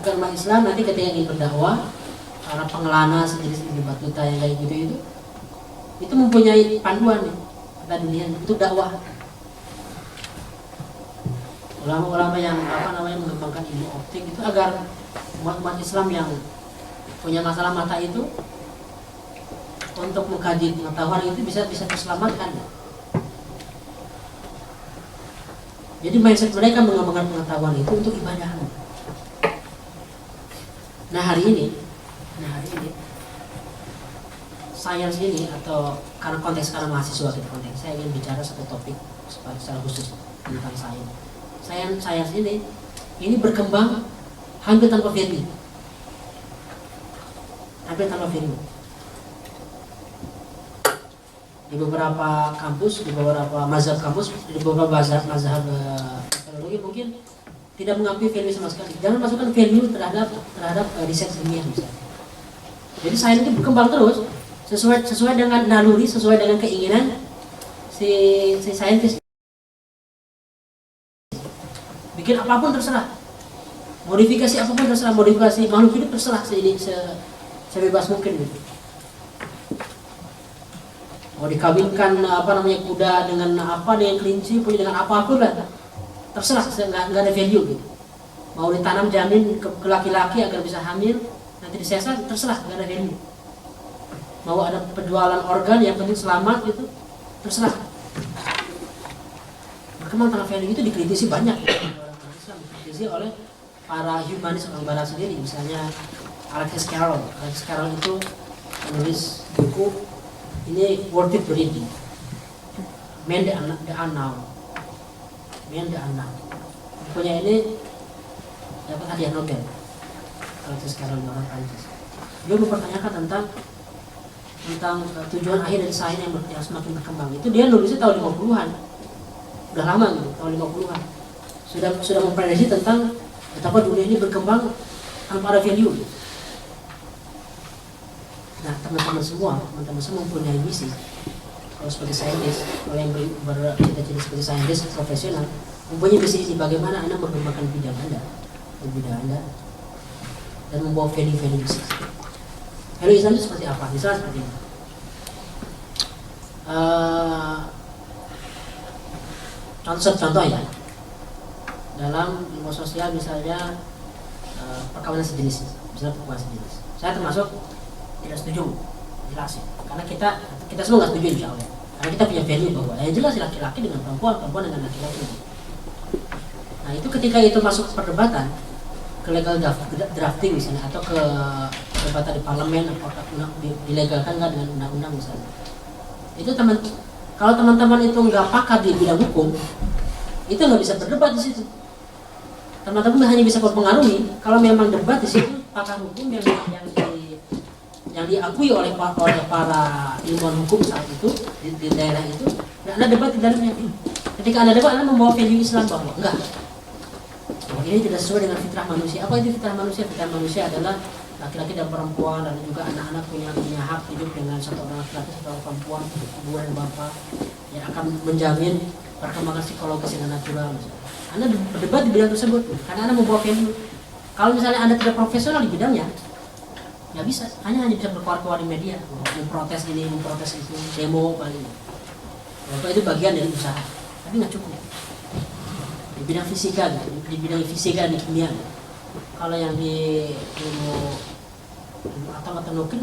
Agar umat Islam nanti ketika ingin berdakwah, para pengelana sejenis Batuta yang kayak gitu itu mempunyai panduan nih, peta dunia untuk dakwah. Ulama-ulama yang mengembangkan ilmu optik itu agar umat Islam yang punya masalah mata itu untuk mengkaji pengetahuan itu bisa terselamatkan. Jadi mindset mereka mengembangkan pengetahuan itu untuk ibadah. Nah hari ini sains ini, atau karena konteks sekarang mahasiswa kita konteks, saya ingin bicara satu topik secara khusus tentang sains. Sains ini berkembang hampir tanpa value, di beberapa kampus, di beberapa mazhab kampus, di beberapa mazhab teknologi mungkin tidak mengakui value sama sekali. Jangan masukkan value terhadap riset ilmiah misalnya. Jadi sains itu berkembang terus sesuai dengan naluri, sesuai dengan keinginan si saintis. Bikin apapun terserah, modifikasi apapun terserah, modifikasi makhluk hidup terserah, sebebas mungkin gitu. Mau dikawinkan kuda dengan kelinci, punya dengan apapun lah, terserah, nggak ada value gitu. Mau ditanam janin ke laki-laki agar bisa hamil, nanti disesat, terserah, nggak ada value. Mau ada penjualan organ yang penting selamat gitu, terserah. Berkembang tanpa value itu dikritisi banyak gitu. Orang Islam dikritisi oleh para humanis orang barat sendiri, misalnya Alexis Carrel itu menulis buku ini worth it to reading, Man the Unknown. Bukunya ini dapat hadiah Nobel. Alexis Carrel orang Prancis. Dia mempertanyakan tentang tujuan akhir dari sains yang semakin berkembang. Itu dia nulisnya tahun 50-an. Udah lama gitu, tahun 50-an. Sudah memprediksi tentang betapa dunia ini berkembang tanpa ada value. Nah, teman-teman semua mempunyai misi. Kalau sebagai saintis, kalau yang bercita-cita sebagai saintis profesional, mempunyai misi ini, bagaimana Anda mengembangkan bidang Anda dan membawa value-value bisnis. Value Islam itu seperti apa? Misalnya seperti ini. Contoh ya, dalam ilmu sosial misalnya perkawinan sejenis, saya termasuk tidak setuju, jelas ya. Karena kita semua nggak setuju insya Allah. Karena kita punya value bahwa jelas laki-laki dengan perempuan dengan laki-laki. Nah itu ketika itu masuk perdebatan ke legal drafting misalnya, atau ke perdebatan di parlemen, apakah dilegalkan nggak dengan undang-undang misalnya. Itu kalau teman-teman itu nggak pakar di bidang hukum, itu nggak bisa berdebat di situ. Teman-teman hanya bisa berpengaruhi kalau memang debat di situ pakar hukum yang diakui oleh para ilmuwan hukum saat itu di daerah itu. Nah, Anda debat di dalamnya. Ketika Anda debat, Anda membawa value Islam bahwa enggak, ini tidak sesuai dengan fitrah manusia. Apa itu fitrah manusia? Fitrah manusia adalah laki-laki dan perempuan, dan juga anak-anak punya hak hidup dengan satu orang laki-laki, satu orang perempuan, ibu dan bapak, yang akan menjamin perkembangan psikologis yang natural. Anda berdebat di bidang tersebut karena Anda membawa value. Kalau misalnya Anda tidak profesional di bidangnya, nggak bisa, hanya bisa berkuar-kuar di media, memprotes ini, memprotes itu, demo paling. Kalau itu bagian dari usaha, tapi nggak cukup. Di bidang fisika, di bidang fisika dan kimia. Kalau yang di ilmu atau mungkin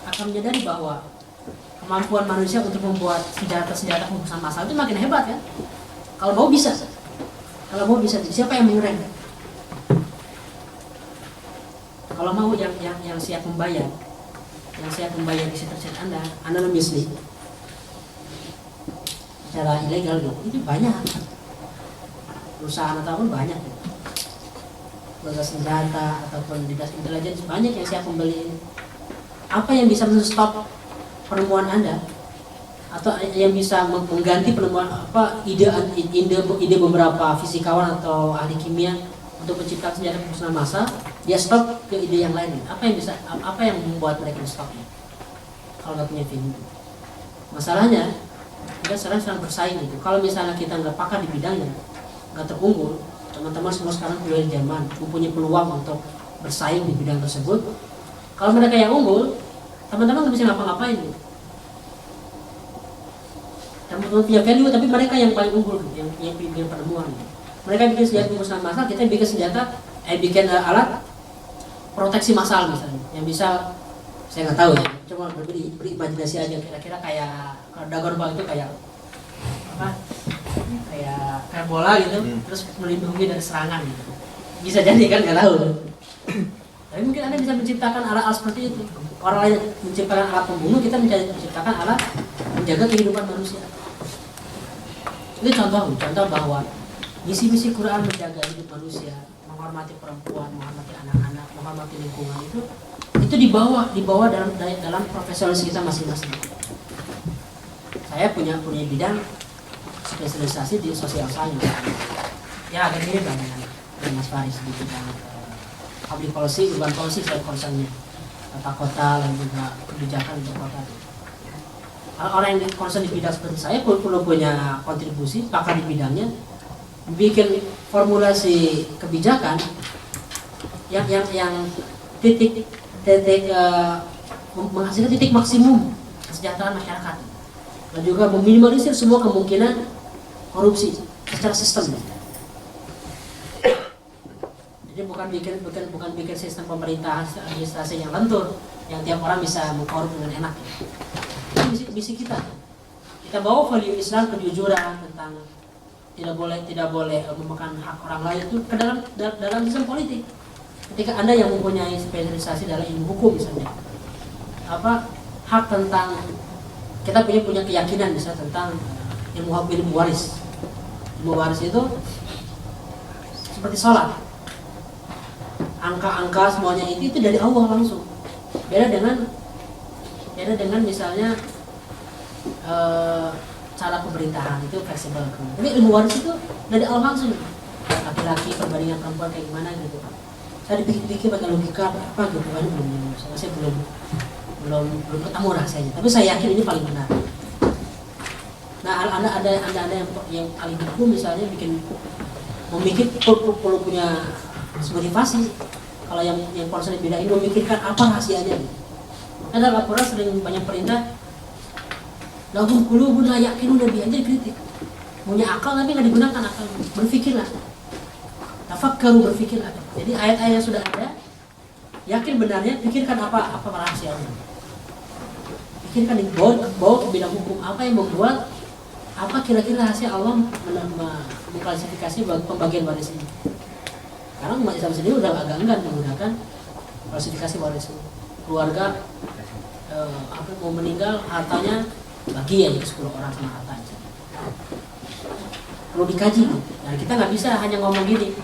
akan menyadari bahwa kemampuan manusia untuk membuat senjata penghapusan massal itu makin hebat ya. Kalau mau bisa, siapa yang mengerem? Kalau mau yang siap membayar, riset Anda nulis nih secara ilegal gitu, itu banyak. Perusahaan ataupun banyak. Perusahaan senjata ataupun dinas intelijen banyak yang siap membeli. Apa yang bisa men-stop penemuan Anda? Atau yang bisa mengganti penemuan ide beberapa fisikawan atau ahli kimia untuk menciptakan senjata penghapusan massal, dia stop ke ide yang lain. Apa yang membuat mereka stopnya? Kalau nggak punya value. Masalahnya kita sedang bersaing gitu. Kalau misalnya kita nggak pakar di bidangnya, nggak terunggul, teman-teman semua sekarang kuliah di Jerman, mempunyai peluang untuk bersaing di bidang tersebut. Kalau mereka yang unggul, teman-teman nggak bisa ngapa-ngapain gitu. Teman-teman punya value, tapi mereka yang paling unggul gitu, yang bikin penemuan gitu. Mereka bikin senjata penghapusan massal, kita bikin bikin alat proteksi massal misalnya, yang bisa, saya nggak tahu ya, cuma berimajinasi aja, kira-kira kayak Dragon Ball itu kayak apa? Kayak bola gitu, terus melindungi dari serangan gitu. Bisa jadi kan, nggak tahu. Tapi mungkin Anda bisa menciptakan alat seperti itu. orang lain menciptakan alat pembunuh, kita menciptakan alat menjaga kehidupan manusia. Itu contoh bahwa misi-misi Quran menjaga hidup manusia, menghormati perempuan, menghormati anak-anak, menghormati lingkungan itu dibawa dalam profesionalis kita masing-masing. Saya punya bidang spesialisasi di sosial science. Ya agak mirip lah dengan Mas Faris di bidang public policy, urban policy saya concernnya, tata kota dan juga kebijakan untuk kota. Orang yang concern di bidang seperti saya perlu punya kontribusi, pakar di bidangnya, bikin formulasi kebijakan yang menghasilkan titik maksimum kesejahteraan masyarakat dan juga meminimalisir semua kemungkinan korupsi secara sistem. Jadi bukan bikin sistem pemerintahan administrasi yang lentur yang tiap orang bisa mengkorup dengan enak. Itu misi kita. Kita bawa value Islam, kejujuran tentang tidak boleh memakan hak orang lain itu ke dalam sistem politik. Ketika Anda yang mempunyai spesialisasi dalam ilmu hukum misalnya, hak tentang kita punya keyakinan misalnya tentang ilmu waris. Ilmu waris itu seperti sholat. Angka-angka semuanya itu dari Allah langsung. Beda dengan misalnya cara pemerintahan itu fleksibel. Tapi ilmu waris itu dari Allah langsung. Laki-laki perbandingan perempuan kayak gimana gitu. Saya dipikir pakai logika apa gitu kan saya belum ketemu rahasianya. Tapi saya yakin ini paling benar. Nah, ada yang ahli hukum misalnya memikir perlu punya motivasi. Kalau yang concern bidang ini memikirkan apa rahasianya. Ada laporan sering banyak perintah. Lahum qulubun la yaqiluna biha, jadi kritik. Punya akal tapi nggak digunakan akal. Berpikirlah. Tafakkaru, berpikirlah. Jadi ayat-ayat yang sudah ada, yakin benarnya, pikirkan apa rahasianya. Pikirkan bawa ke bidang hukum apa yang membuat apa kira-kira rahasia Allah mengklasifikasi pembagian waris ini. Karena umat Islam sendiri udah agak enggan menggunakan klasifikasi waris ini. Keluarga mau meninggal hartanya bagi aja ke 10 orang sama hartanya. Perlu dikaji gitu. Dan kita nggak bisa hanya ngomong gini.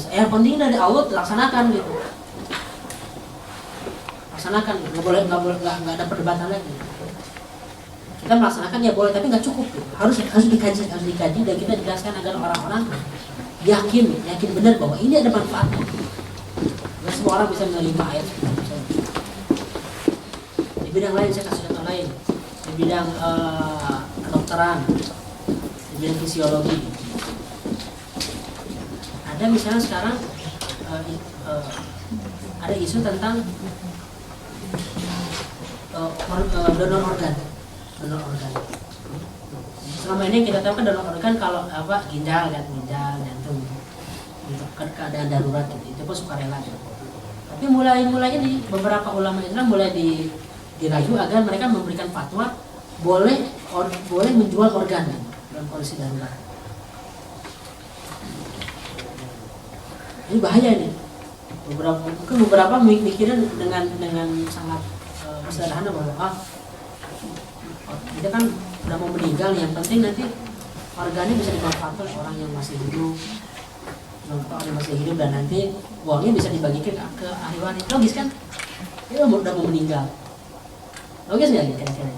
Yang penting dari Allah laksanakan gitu. Laksanakan, nggak ada perdebatan lagi. Kita melaksanakan ya boleh, tapi nggak cukup. Gitu. Harus dikaji dan kita jelaskan agar orang-orang yakin benar bahwa ini ada manfaatnya. Nggak semua orang bisa menerima ayat seperti itu. Di bidang lain saya kasih contoh lain. Di bidang kedokteran, di bidang fisiologi. Ada misalnya sekarang ada isu tentang donor organ. Selama ini kita tahu kan donor organ kalau ginjal, jantung untuk keadaan darurat gitu. Itu pun sukarela. Tapi mulai ini beberapa ulama Islam mulai dirayu agar mereka memberikan fatwa boleh menjual organ dalam kondisi darurat. Ini bahaya nih. Beberapa mikirin dengan sangat sederhana bahwa kita kan udah mau meninggal, yang penting nanti organnya bisa dimanfaatkan orang yang masih hidup, dan nanti uangnya bisa dibagikan ke ahli waris. Logis kan? Dia udah mau meninggal. Logis nggak gitu kira-kira?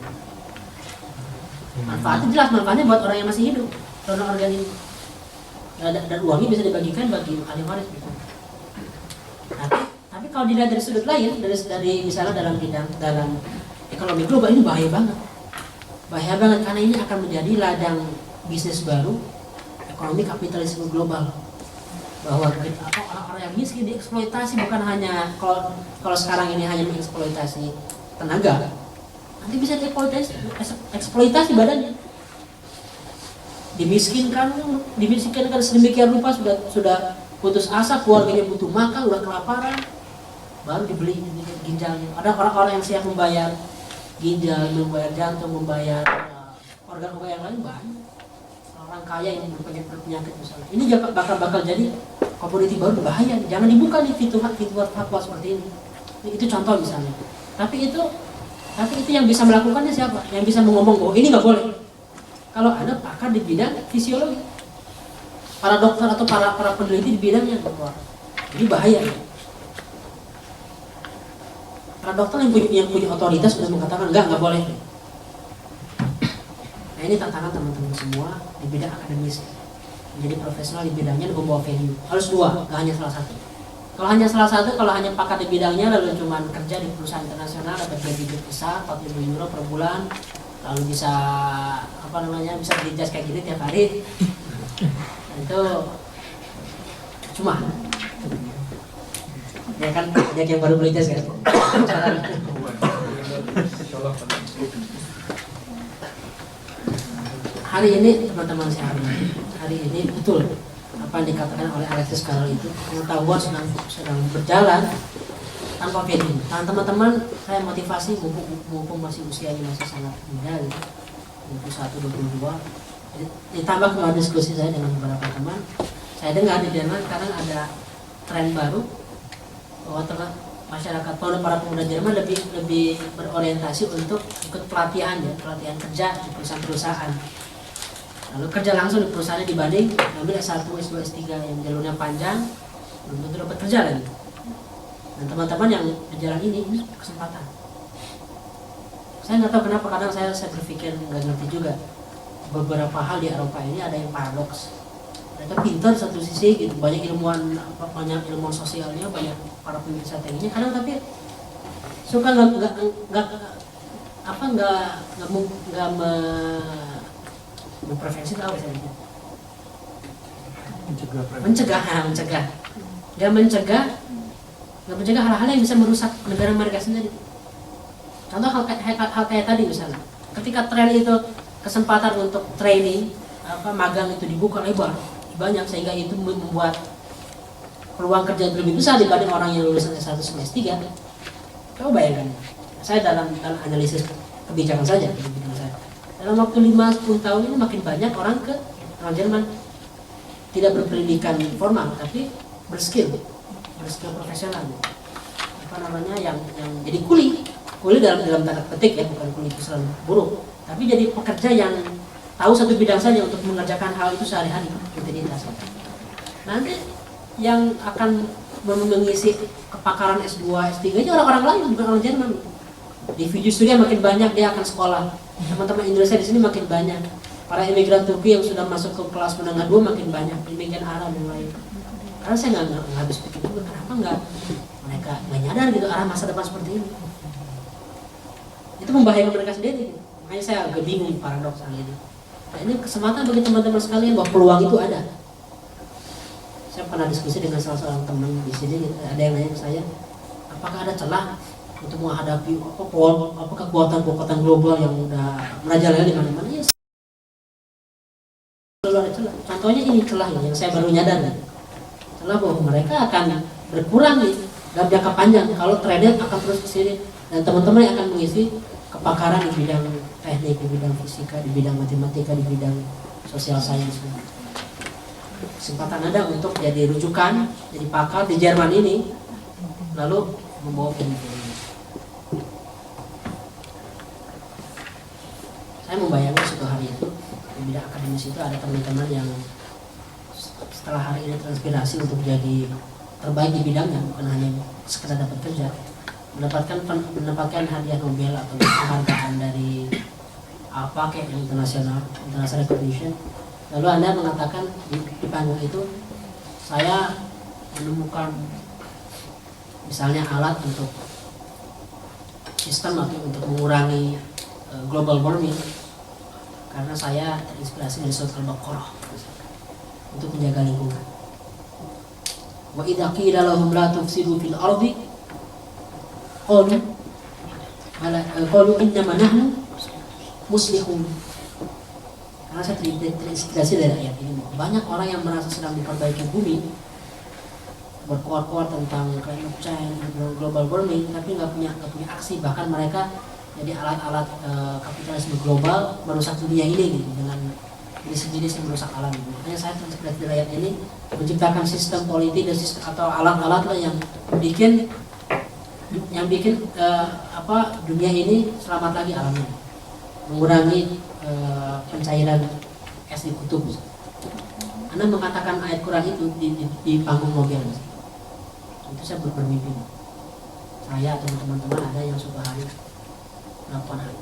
Manfaatnya jelas, manfaatnya buat orang yang masih hidup, donor organ ini. Dan uangnya bisa dibagikan bagi ahli waris gitu. Tapi kalau dilihat dari sudut lain, dari misalnya dalam ekonomi global ini bahaya banget karena ini akan menjadi ladang bisnis baru ekonomi kapitalisme global, bahwa orang-orang yang miskin dieksploitasi, bukan hanya kalau sekarang ini hanya mengeksploitasi tenaga, nanti bisa dieksploitasi badannya. Dimiskinkan sedemikian rupa, sudah putus asa, keluarganya butuh makan, udah kelaparan, baru dibeli ginjalnya. Ada orang-orang yang siap membayar ginjal, membayar jantung, membayar organ-organ yang lain banyak. Orang kaya ini berpenyakit misalnya. Ini bakal jadi komoditi baru, bahaya. Jangan dibuka nih fitur fatwa seperti ini. Itu contoh misalnya. Tapi itu yang bisa melakukannya siapa? Yang bisa mengomong bahwa ini nggak boleh. Kalau ada pakar di bidang fisiologi, para dokter atau para peneliti di bidangnya keluar. Jadi bahaya. Para dokter yang punya otoritas sudah mengatakan nggak boleh. Nah ini tantangan teman-teman semua di bidang akademis. Menjadi profesional di bidangnya dan membawa value. Harus dua, nggak hanya salah satu. Kalau hanya salah satu, kalau hanya pakar di bidangnya lalu cuma kerja di perusahaan internasional dapat gaji besar 40.000 euro per bulan, lalu bisa bisa beli jas kayak gini tiap hari. Nah, itu cuma ya kan dia yang baru beli jas kan. Hari ini teman-teman saya hari ini betul apa yang dikatakan oleh Alexis Carrel itu, pengetahuan sedang berjalan tanpa value. Nah teman-teman, saya motivasi mumpung masih usianya masih sangat muda gitu, 21, 22. Ditambah kemarin diskusi saya dengan beberapa teman, saya dengar di Jerman sekarang ada tren baru bahwa masyarakat para pemuda Jerman lebih berorientasi untuk ikut pelatihan kerja di perusahaan-perusahaan. Lalu kerja langsung di perusahaannya dibanding ambil S1, S2, S3 yang jalurnya panjang belum tentu dapat kerja lagi. Dan teman-teman yang di jalan ini kesempatan. Saya nggak tahu kenapa kadang saya berpikir nggak ngerti juga. Beberapa hal di Eropa ini ada yang paradoks. Mereka pintar satu sisi gitu, banyak ilmuwan sosialnya, banyak para pemimpin strateginya. Kadang tapi suka memprevensi tahu saya mencegah hal-hal yang bisa merusak negara mereka sendiri. Contoh hal kayak tadi misalnya, ketika tren itu kesempatan untuk training magang itu dibuka lebar banyak sehingga itu membuat peluang kerja lebih besar dibanding orang yang lulusan S1 sama S3. Coba bayangkan, saya dalam analisis kebijakan saja dalam waktu 5-10 tahun ini makin banyak orang Jerman tidak berpendidikan formal tapi berskill profesional, yang jadi kuli dalam tanda petik ya, bukan kuli itu selalu buruk, tapi jadi pekerja yang tahu satu bidang saja untuk mengerjakan hal itu sehari-hari rutinitas. Nanti yang akan mengisi kepakaran S2, S3 nya orang-orang lain bukan orang Jerman. Di Fiji Studia makin banyak dia akan sekolah. Teman-teman Indonesia di sini makin banyak. Para imigran Turki yang sudah masuk ke kelas menengah 2 makin banyak. Imigran Arab dan lain. Karena saya nggak habis pikir juga kenapa mereka nggak nyadar gitu arah masa depan seperti ini. Itu membahayakan mereka sendiri. Makanya saya agak bingung paradoks hal ini. Nah, ini kesempatan bagi teman-teman sekalian bahwa peluang itu ada. Saya pernah diskusi dengan salah seorang teman di sini, ada yang nanya ke saya, apakah ada celah untuk menghadapi kekuatan global yang udah merajalela di mana-mana? Ya, selalu ada celah. Contohnya ini celah yang saya baru nyadar, celah bahwa mereka akan berkurang dalam jangka panjang kalau trennya akan terus ke sini dan teman-teman yang akan mengisi kepakaran di bidang teknik, di bidang fisika, di bidang matematika, di bidang sosial sains. Kesempatan ada untuk jadi rujukan, jadi pakar di Jerman ini, lalu membawa pendidikan. Saya membayangkan suatu hari itu di bidang akademis itu ada teman-teman yang setelah hari ini transpirasi untuk jadi terbaik di bidangnya, bukan hanya sekedar dapat kerja, mendapatkan hadiah Nobel atau penghargaan dari kayak international recognition. Lalu Anda mengatakan di panggung itu, saya menemukan misalnya alat untuk sistem atau untuk mengurangi global warming karena saya terinspirasi dari surat Al-Baqarah untuk menjaga lingkungan. Wa idza qila lahum la tufsidu fil ardi qalu innama nahnu muslihun. Karena saya terinspirasi dari ayat ini. Banyak orang yang merasa sedang memperbaiki bumi, berkuar-kuar tentang climate change, global warming, tapi nggak punya aksi. Bahkan mereka jadi alat-alat kapitalisme global merusak dunia ini gitu, dengan jenis-jenis yang merusak alam. Makanya saya terinspirasi dari ayat ini menciptakan sistem politik dan sistem atau alat-alat lah yang bikin yang bikin dunia ini selamat lagi alamnya, mengurangi pencairan es di kutub. Anda mengatakan ayat Quran itu di panggung mobil, itu saya bermimpi. Saya atau teman-teman ada yang suka hari melakukan hal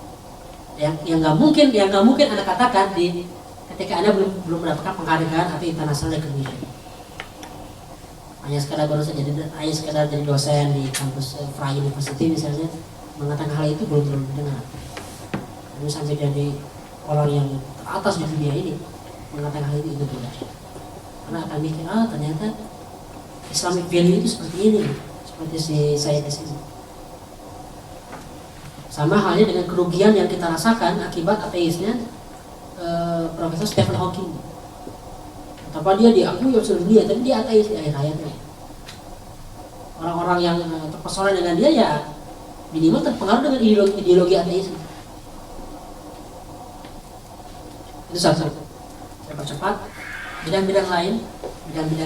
yang nggak mungkin Anda katakan ketika Anda belum mendapatkan penghargaan atau international recognition. Hanya sekadar jadi dosen di kampus Freie University misalnya, mengatakan hal itu belum didengar. Lalu sampai jadi orang yang teratas di dunia ini mengatakan hal itu tidak. Karena akan mikir, ternyata Islamic value itu seperti ini, seperti si Sayyid ini. Sama halnya dengan kerugian yang kita rasakan akibat ateisnya Profesor Stephen Hawking. Betapa dia diakui oleh seluruh dunia, tapi dia ateis di akhir hayatnya. Orang-orang yang terpesona dengan dia ya minimal terpengaruh dengan ideologi ateis. Itu satu. Saya percepat. Bidang-bidang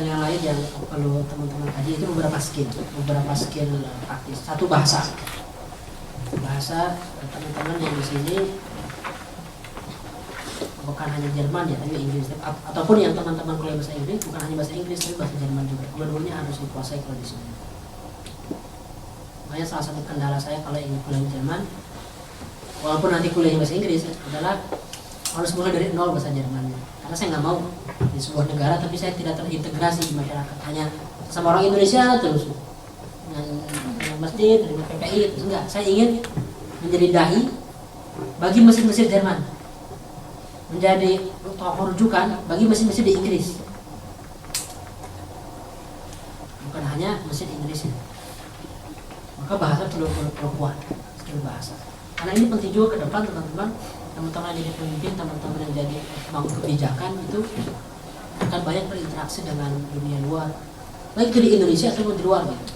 yang lain yang perlu teman-teman kaji itu beberapa skill praktis. Satu, bahasa teman-teman yang di sini bukan hanya Jerman ya, tapi Inggris ataupun yang teman-teman kuliah bahasa Inggris bukan hanya bahasa Inggris tapi bahasa Jerman juga. Dua-duanya harus dikuasai kalau di sini. Makanya salah satu kendala saya kalau ingin kuliah di Jerman, walaupun nanti kuliah bahasa Inggris adalah harus mulai dari nol bahasa Jermannya. Karena saya nggak mau di sebuah negara tapi saya tidak terintegrasi di masyarakat, hanya sama orang Indonesia terus dengan masjid, dengan PPI, itu enggak. Saya ingin menjadi dai bagi mesin-mesin Jerman, menjadi tokoh rujukan bagi mesin-mesin di Inggris, bukan hanya mesin Inggris. Maka bahasa perlu kuat, skill bahasa. Karena ini penting juga ke depan teman-teman yang jadi pemimpin, teman-teman yang jadi pemangku kebijakan itu akan banyak berinteraksi dengan dunia luar, baik itu di Indonesia ataupun di luar. Gitu.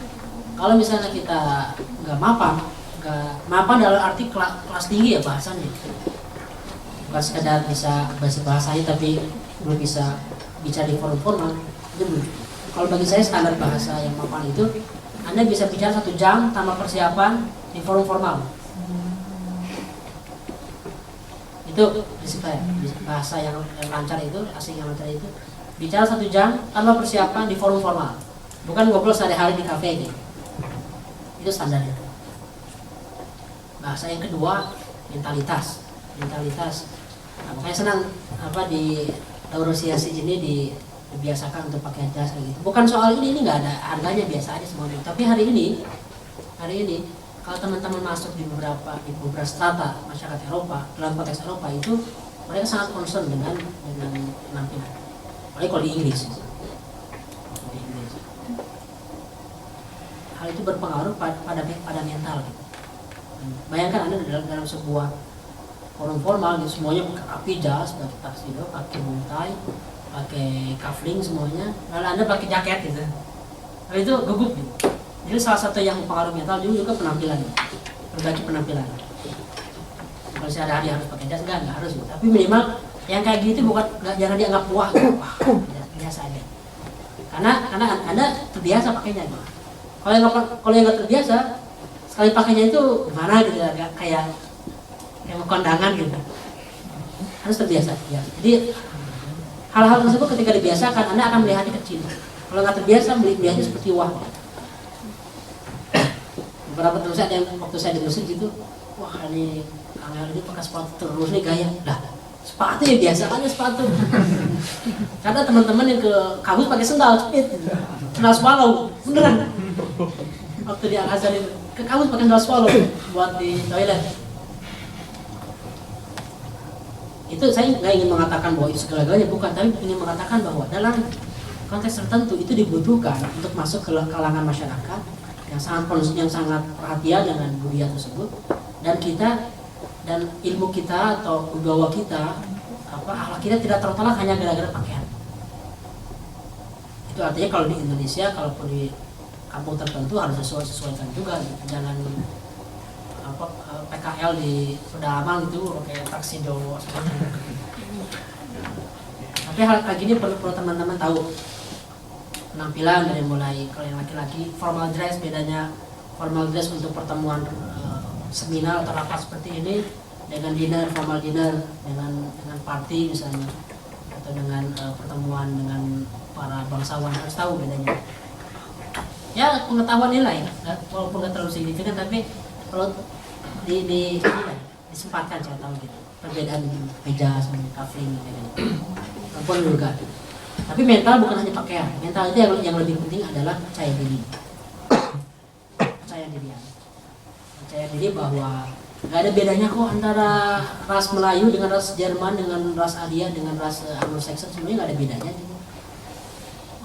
Kalau misalnya kita nggak mapan dalam arti kelas tinggi ya bahasanya, bukan sekedar bisa bahasanya tapi belum bisa bicara di forum formal, itu belum. Kalau bagi saya standar bahasa yang mapan itu Anda bisa bicara 1 jam tanpa persiapan di forum formal. Itu prinsip saya. Bahasa yang lancar itu, asing yang lancar itu bicara 1 jam tanpa persiapan di forum formal, bukan ngobrol sehari-hari di kafe gitu. Itu standarnya. Bahasa yang kedua, mentalitas. Nah, makanya senang di neuroscience ini dibiasakan untuk pakai jas gitu. Bukan soal ini nggak ada harganya, biasa aja semuanya. Tapi hari ini kalau teman-teman masuk di beberapa strata masyarakat Eropa, dalam konteks Eropa itu mereka sangat concern dengan penampilan. Apalagi kalau di Inggris. Hal itu berpengaruh pada mental. Gitu. Bayangkan Anda dalam sebuah forum formal, gitu, semuanya pakai rapi, jas, pakai tuxedo, pakai buntai, pakai cuffling semuanya, lalu Anda pakai jaket gitu. Nah, itu gugup gitu. Jadi salah satu yang mempengaruhi mental juga penampilan, perbaiki penampilan. Kalau sehari-hari harus pakai jas, enggak harus gitu. Tapi minimal yang kayak gitu jangan dianggap wah, biasa aja. Karena Anda terbiasa pakainya gitu. Kalau yang nggak terbiasa, sekali pakainya itu gimana gitu, kayak kondangan gitu. Harus terbiasa. Ya. Jadi hal-hal tersebut ketika dibiasakan, Anda akan melihatnya kecil. Kalau nggak terbiasa, melihatnya seperti wah. Beberapa teman saya yang waktu saya di Mesir gitu, wah ini Angel ini pakai sepatu terus nih gaya. Lah, sepatu ya biasa aja sepatu. Karena teman-teman yang ke kampus pakai sendal, sendal swallow, beneran. Waktu di Al-Azhar ke kampus pakai sendal swallow buat di toilet. Itu saya nggak ingin mengatakan bahwa itu segala-galanya, bukan, tapi ingin mengatakan bahwa dalam konteks tertentu itu dibutuhkan untuk masuk ke kalangan masyarakat yang sangat perhatian dengan budaya tersebut, dan ilmu kita atau budaya kita, akhlak kita tidak tertolak hanya gara-gara pakaian. Itu artinya kalau di Indonesia, kalaupun di kampung tertentu harus sesuaikan juga, gitu. Jangan PKL di pedalaman gitu kayak tuxedo semacam. Tapi hal kayak gini perlu teman-teman tahu penampilan dari mulai kalau yang laki-laki formal dress bedanya formal dress untuk pertemuan seminar atau rapat seperti ini, dengan dinner, formal dinner, dengan party misalnya, atau dengan pertemuan dengan para bangsawan, harus tahu bedanya. Ya pengetahuan nilai, walaupun nggak terlalu signifikan, tapi kalau disempatkan saya tahu gitu perbedaan meja sama kafling gitu. Walaupun juga. Tapi mental bukan hanya pakaian. Mental itu yang lebih penting adalah percaya diri. Percaya diri. Percaya diri bahwa nggak ada bedanya kok antara ras Melayu dengan ras Jerman, dengan ras Arya, dengan ras Anglo-Saxon, sebenarnya nggak ada bedanya gitu.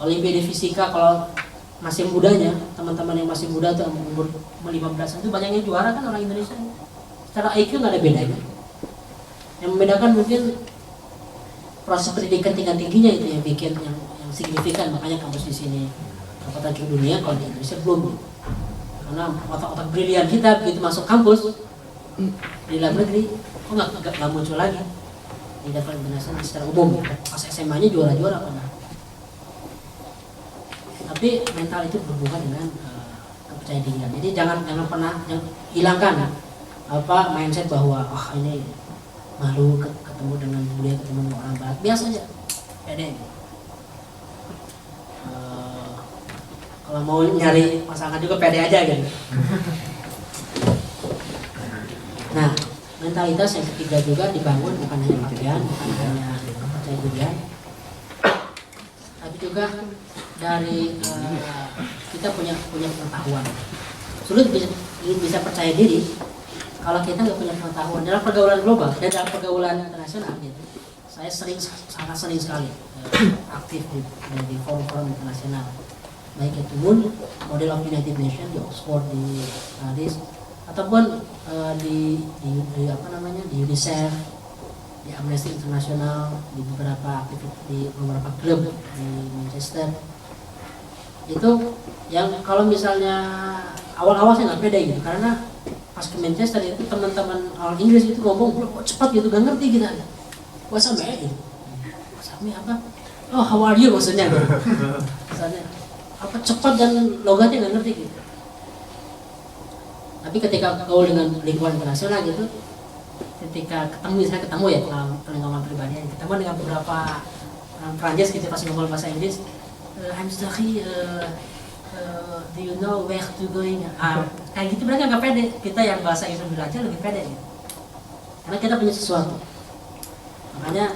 Olimpiade fisika kalau masih mudanya, teman-teman yang masih muda tuh umur 15 itu banyak yang juara kan orang Indonesia. Secara IQ nggak ada bedanya. Yang membedakan mungkin proses pendidikan tingkat tingginya itu yang bikin yang signifikan, makanya kampus di sini dapat ranking dunia, kalau di Indonesia belum. Karena otak-otak brilian kita begitu masuk kampus di dalam negeri, kok nggak muncul lagi. Ini dapat penjelasan secara umum. Pas SMA-nya juara-juara pernah. Tapi mental itu berhubungan dengan kepercayaan diri. Jadi jangan pernah hilangkan mindset bahwa ini malu ketemu dengan budaya, ketemu dengan orang barat, biasa aja, pede. Kalau mau nyari pasangan juga pede aja gitu. Nah, mentalitas yang ketiga juga dibangun bukan hanya pakaian, bukan hanya kepercayaan diri, tapi juga dari kita punya pengetahuan. Sulit bisa percaya diri kalau kita nggak punya pengetahuan dalam pergaulan global dan dalam pergaulan internasional gitu. Saya sangat sering sekali aktif di forum-forum internasional, baik itu Model of United Nations di Oxford, di Paris, ataupun di UNICEF, di Amnesty International, di beberapa klub di Manchester. Itu yang kalau misalnya awal-awal saya nggak pede gitu, karena pas ke Manchester itu teman-teman orang Inggris itu ngomong cepat gitu, gak ngerti kita. What's up man? What's up apa? Oh how are you maksudnya gitu. Misalnya apa cepat dan logatnya nggak ngerti gitu. Tapi ketika gaul dengan lingkungan internasional gitu, ketika ketemu ya pengalaman pribadi, ketemu dengan beberapa orang Prancis gitu pas ngomong bahasa Inggris, I'm sorry, do you know where to going? Kayak gitu mereka nggak pede. Kita yang bahasa Inggris belajar lebih pede gitu. Karena kita punya sesuatu. Makanya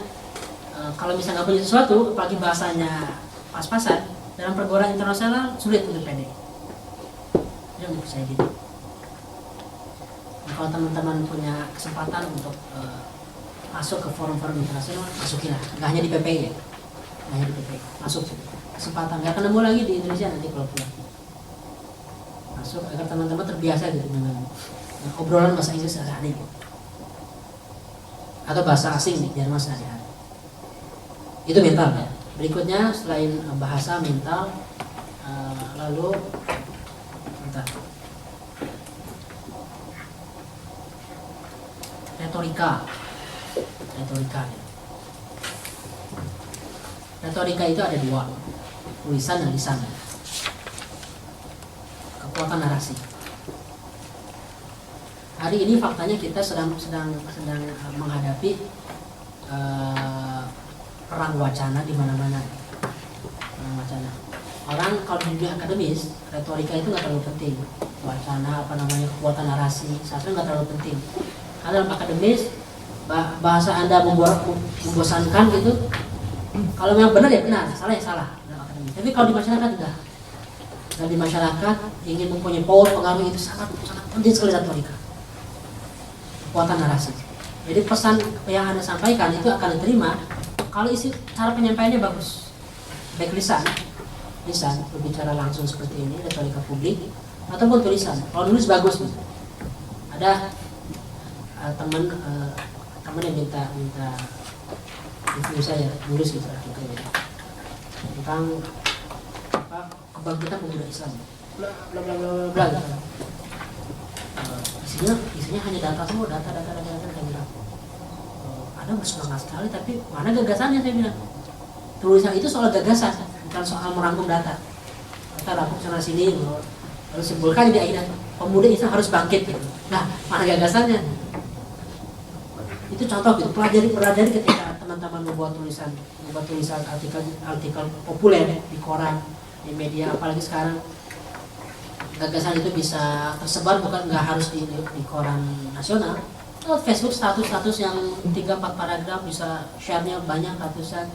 kalau misalnya nggak punya sesuatu, apalagi bahasanya pas-pasan, dalam pergaulan internasional sulit untuk pede. Jangan percaya gitu. Nah, kalau teman-teman punya kesempatan untuk masuk ke forum-forum internasional, masukilah. Nggak hanya di PPI ya, nggak hanya di PPI, masuk kesempatan. Nggak ketemu lagi di Indonesia nanti kalau pulang. Masuk agar teman-teman terbiasa gitu dengan obrolan bahasa Inggris sehari-hari gitu. Atau bahasa asing nih, Jerman sehari-hari. Itu mental ya. Berikutnya selain bahasa, mental, lalu retorika. Retorika itu ada dua, tulisan dan lisan. Kekuatan narasi. Hari ini faktanya kita sedang menghadapi perang wacana di mana-mana. Perang wacana. Orang kalau di dunia akademis, retorika itu nggak terlalu penting. Wacana kekuatan narasi, seharusnya nggak terlalu penting. Karena dalam akademis bahasa Anda membosankan gitu. Kalau memang benar ya benar, salah ya salah dalam akademis. Tapi kalau di masyarakat enggak. Dan di masyarakat ingin mempunyai power, pengaruh, itu sangat penting sekali retorika. Kekuatan narasi. Jadi pesan yang Anda sampaikan itu akan diterima kalau isi cara penyampaiannya bagus. Baik lisan berbicara langsung seperti ini, retorika publik, ataupun tulisan. Kalau nulis bagus nih. Ada teman yang minta review saya nulis gitu artikel gitu tentang kebangkitan pemuda Islam, bla bla bla bla bla gitu. Isinya hanya data semua, data kayak gitu. Ada bersemangat sekali, tapi mana gagasannya, saya bilang. Tulisan itu soal gagasan, bukan soal merangkum data. Kita rangkum sana sini, Lalu simpulkan di akhirat pemuda Islam harus bangkit gitu. Nah, mana gagasannya? Itu contoh gitu, pelajari ketika teman-teman membuat tulisan artikel populer di koran, di media, apalagi sekarang gagasan itu bisa tersebar, bukan nggak harus di koran nasional. Facebook status yang 3-4 paragraf bisa share-nya banyak ratusan,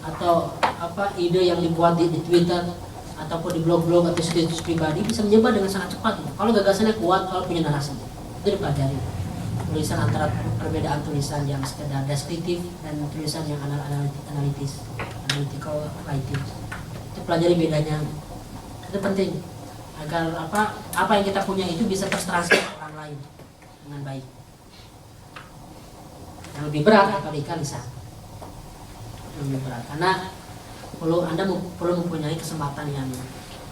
atau apa ide yang dibuat di Twitter ataupun di blog-blog atau situs pribadi bisa menyebar dengan sangat cepat gitu. Kalau gagasannya kuat, kalau punya narasi itu dipelajari. Tulisan antara perbedaan tulisan yang sekedar deskriptif dan tulisan yang analytical writing, itu pelajari bedanya. Itu penting agar apa yang kita punya itu bisa tertranslate ke orang lain dengan baik. Yang lebih berat retorika lisan, lebih berat karena Anda perlu mempunyai kesempatan yang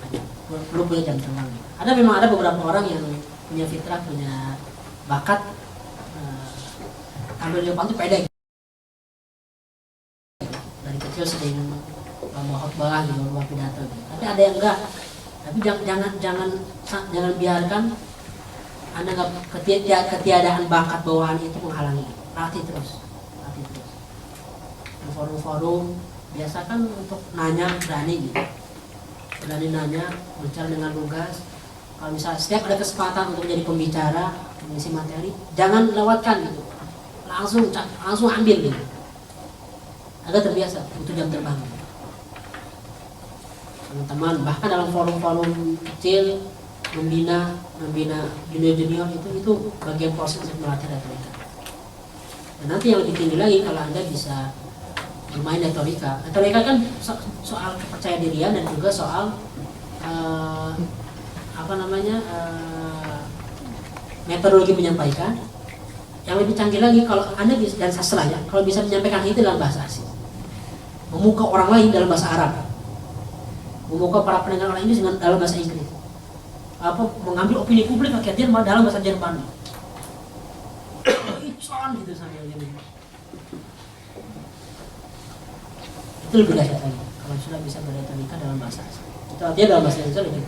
banyak, perlu punya jam terbang. Memang ada beberapa orang yang punya fitrah, punya bakat ambil di depan itu pede. Dari kecil sering bawa khotbah gitu, bawa pidato gitu. Tapi ada yang enggak. Tapi jangan biarkan Anda ketiadaan bakat bawaan itu menghalangi. Latih terus. Di forum-forum biasakan untuk nanya, berani gitu. Berani nanya, bicara dengan lugas. Kalau misalnya setiap ada kesempatan untuk menjadi pembicara, mengisi materi, jangan lewatkan gitu. Langsung ambil gitu. Agak terbiasa, itu jam terbang. Teman-teman, bahkan dalam forum-forum kecil membina junior itu bagian proses untuk melatih retorika. Dan nanti yang lebih tinggi lagi kalau Anda bisa bermain retorika. Retorika kan soal kepercayaan dirian dan juga soal metodologi menyampaikan. Yang lebih canggih lagi kalau Anda bisa, dan sastra ya, kalau bisa menyampaikan itu dalam bahasa asing, memukau orang lain dalam bahasa Arab, memukau para pendengar orang Inggris dalam bahasa Inggris, mengambil opini publik rakyat Jerman dalam bahasa Jerman, gitu sambil gini. Itu lebih dahsyat lagi kalau sudah bisa berretorika dalam bahasa asing. Itu artinya dalam bahasa Indonesia lebih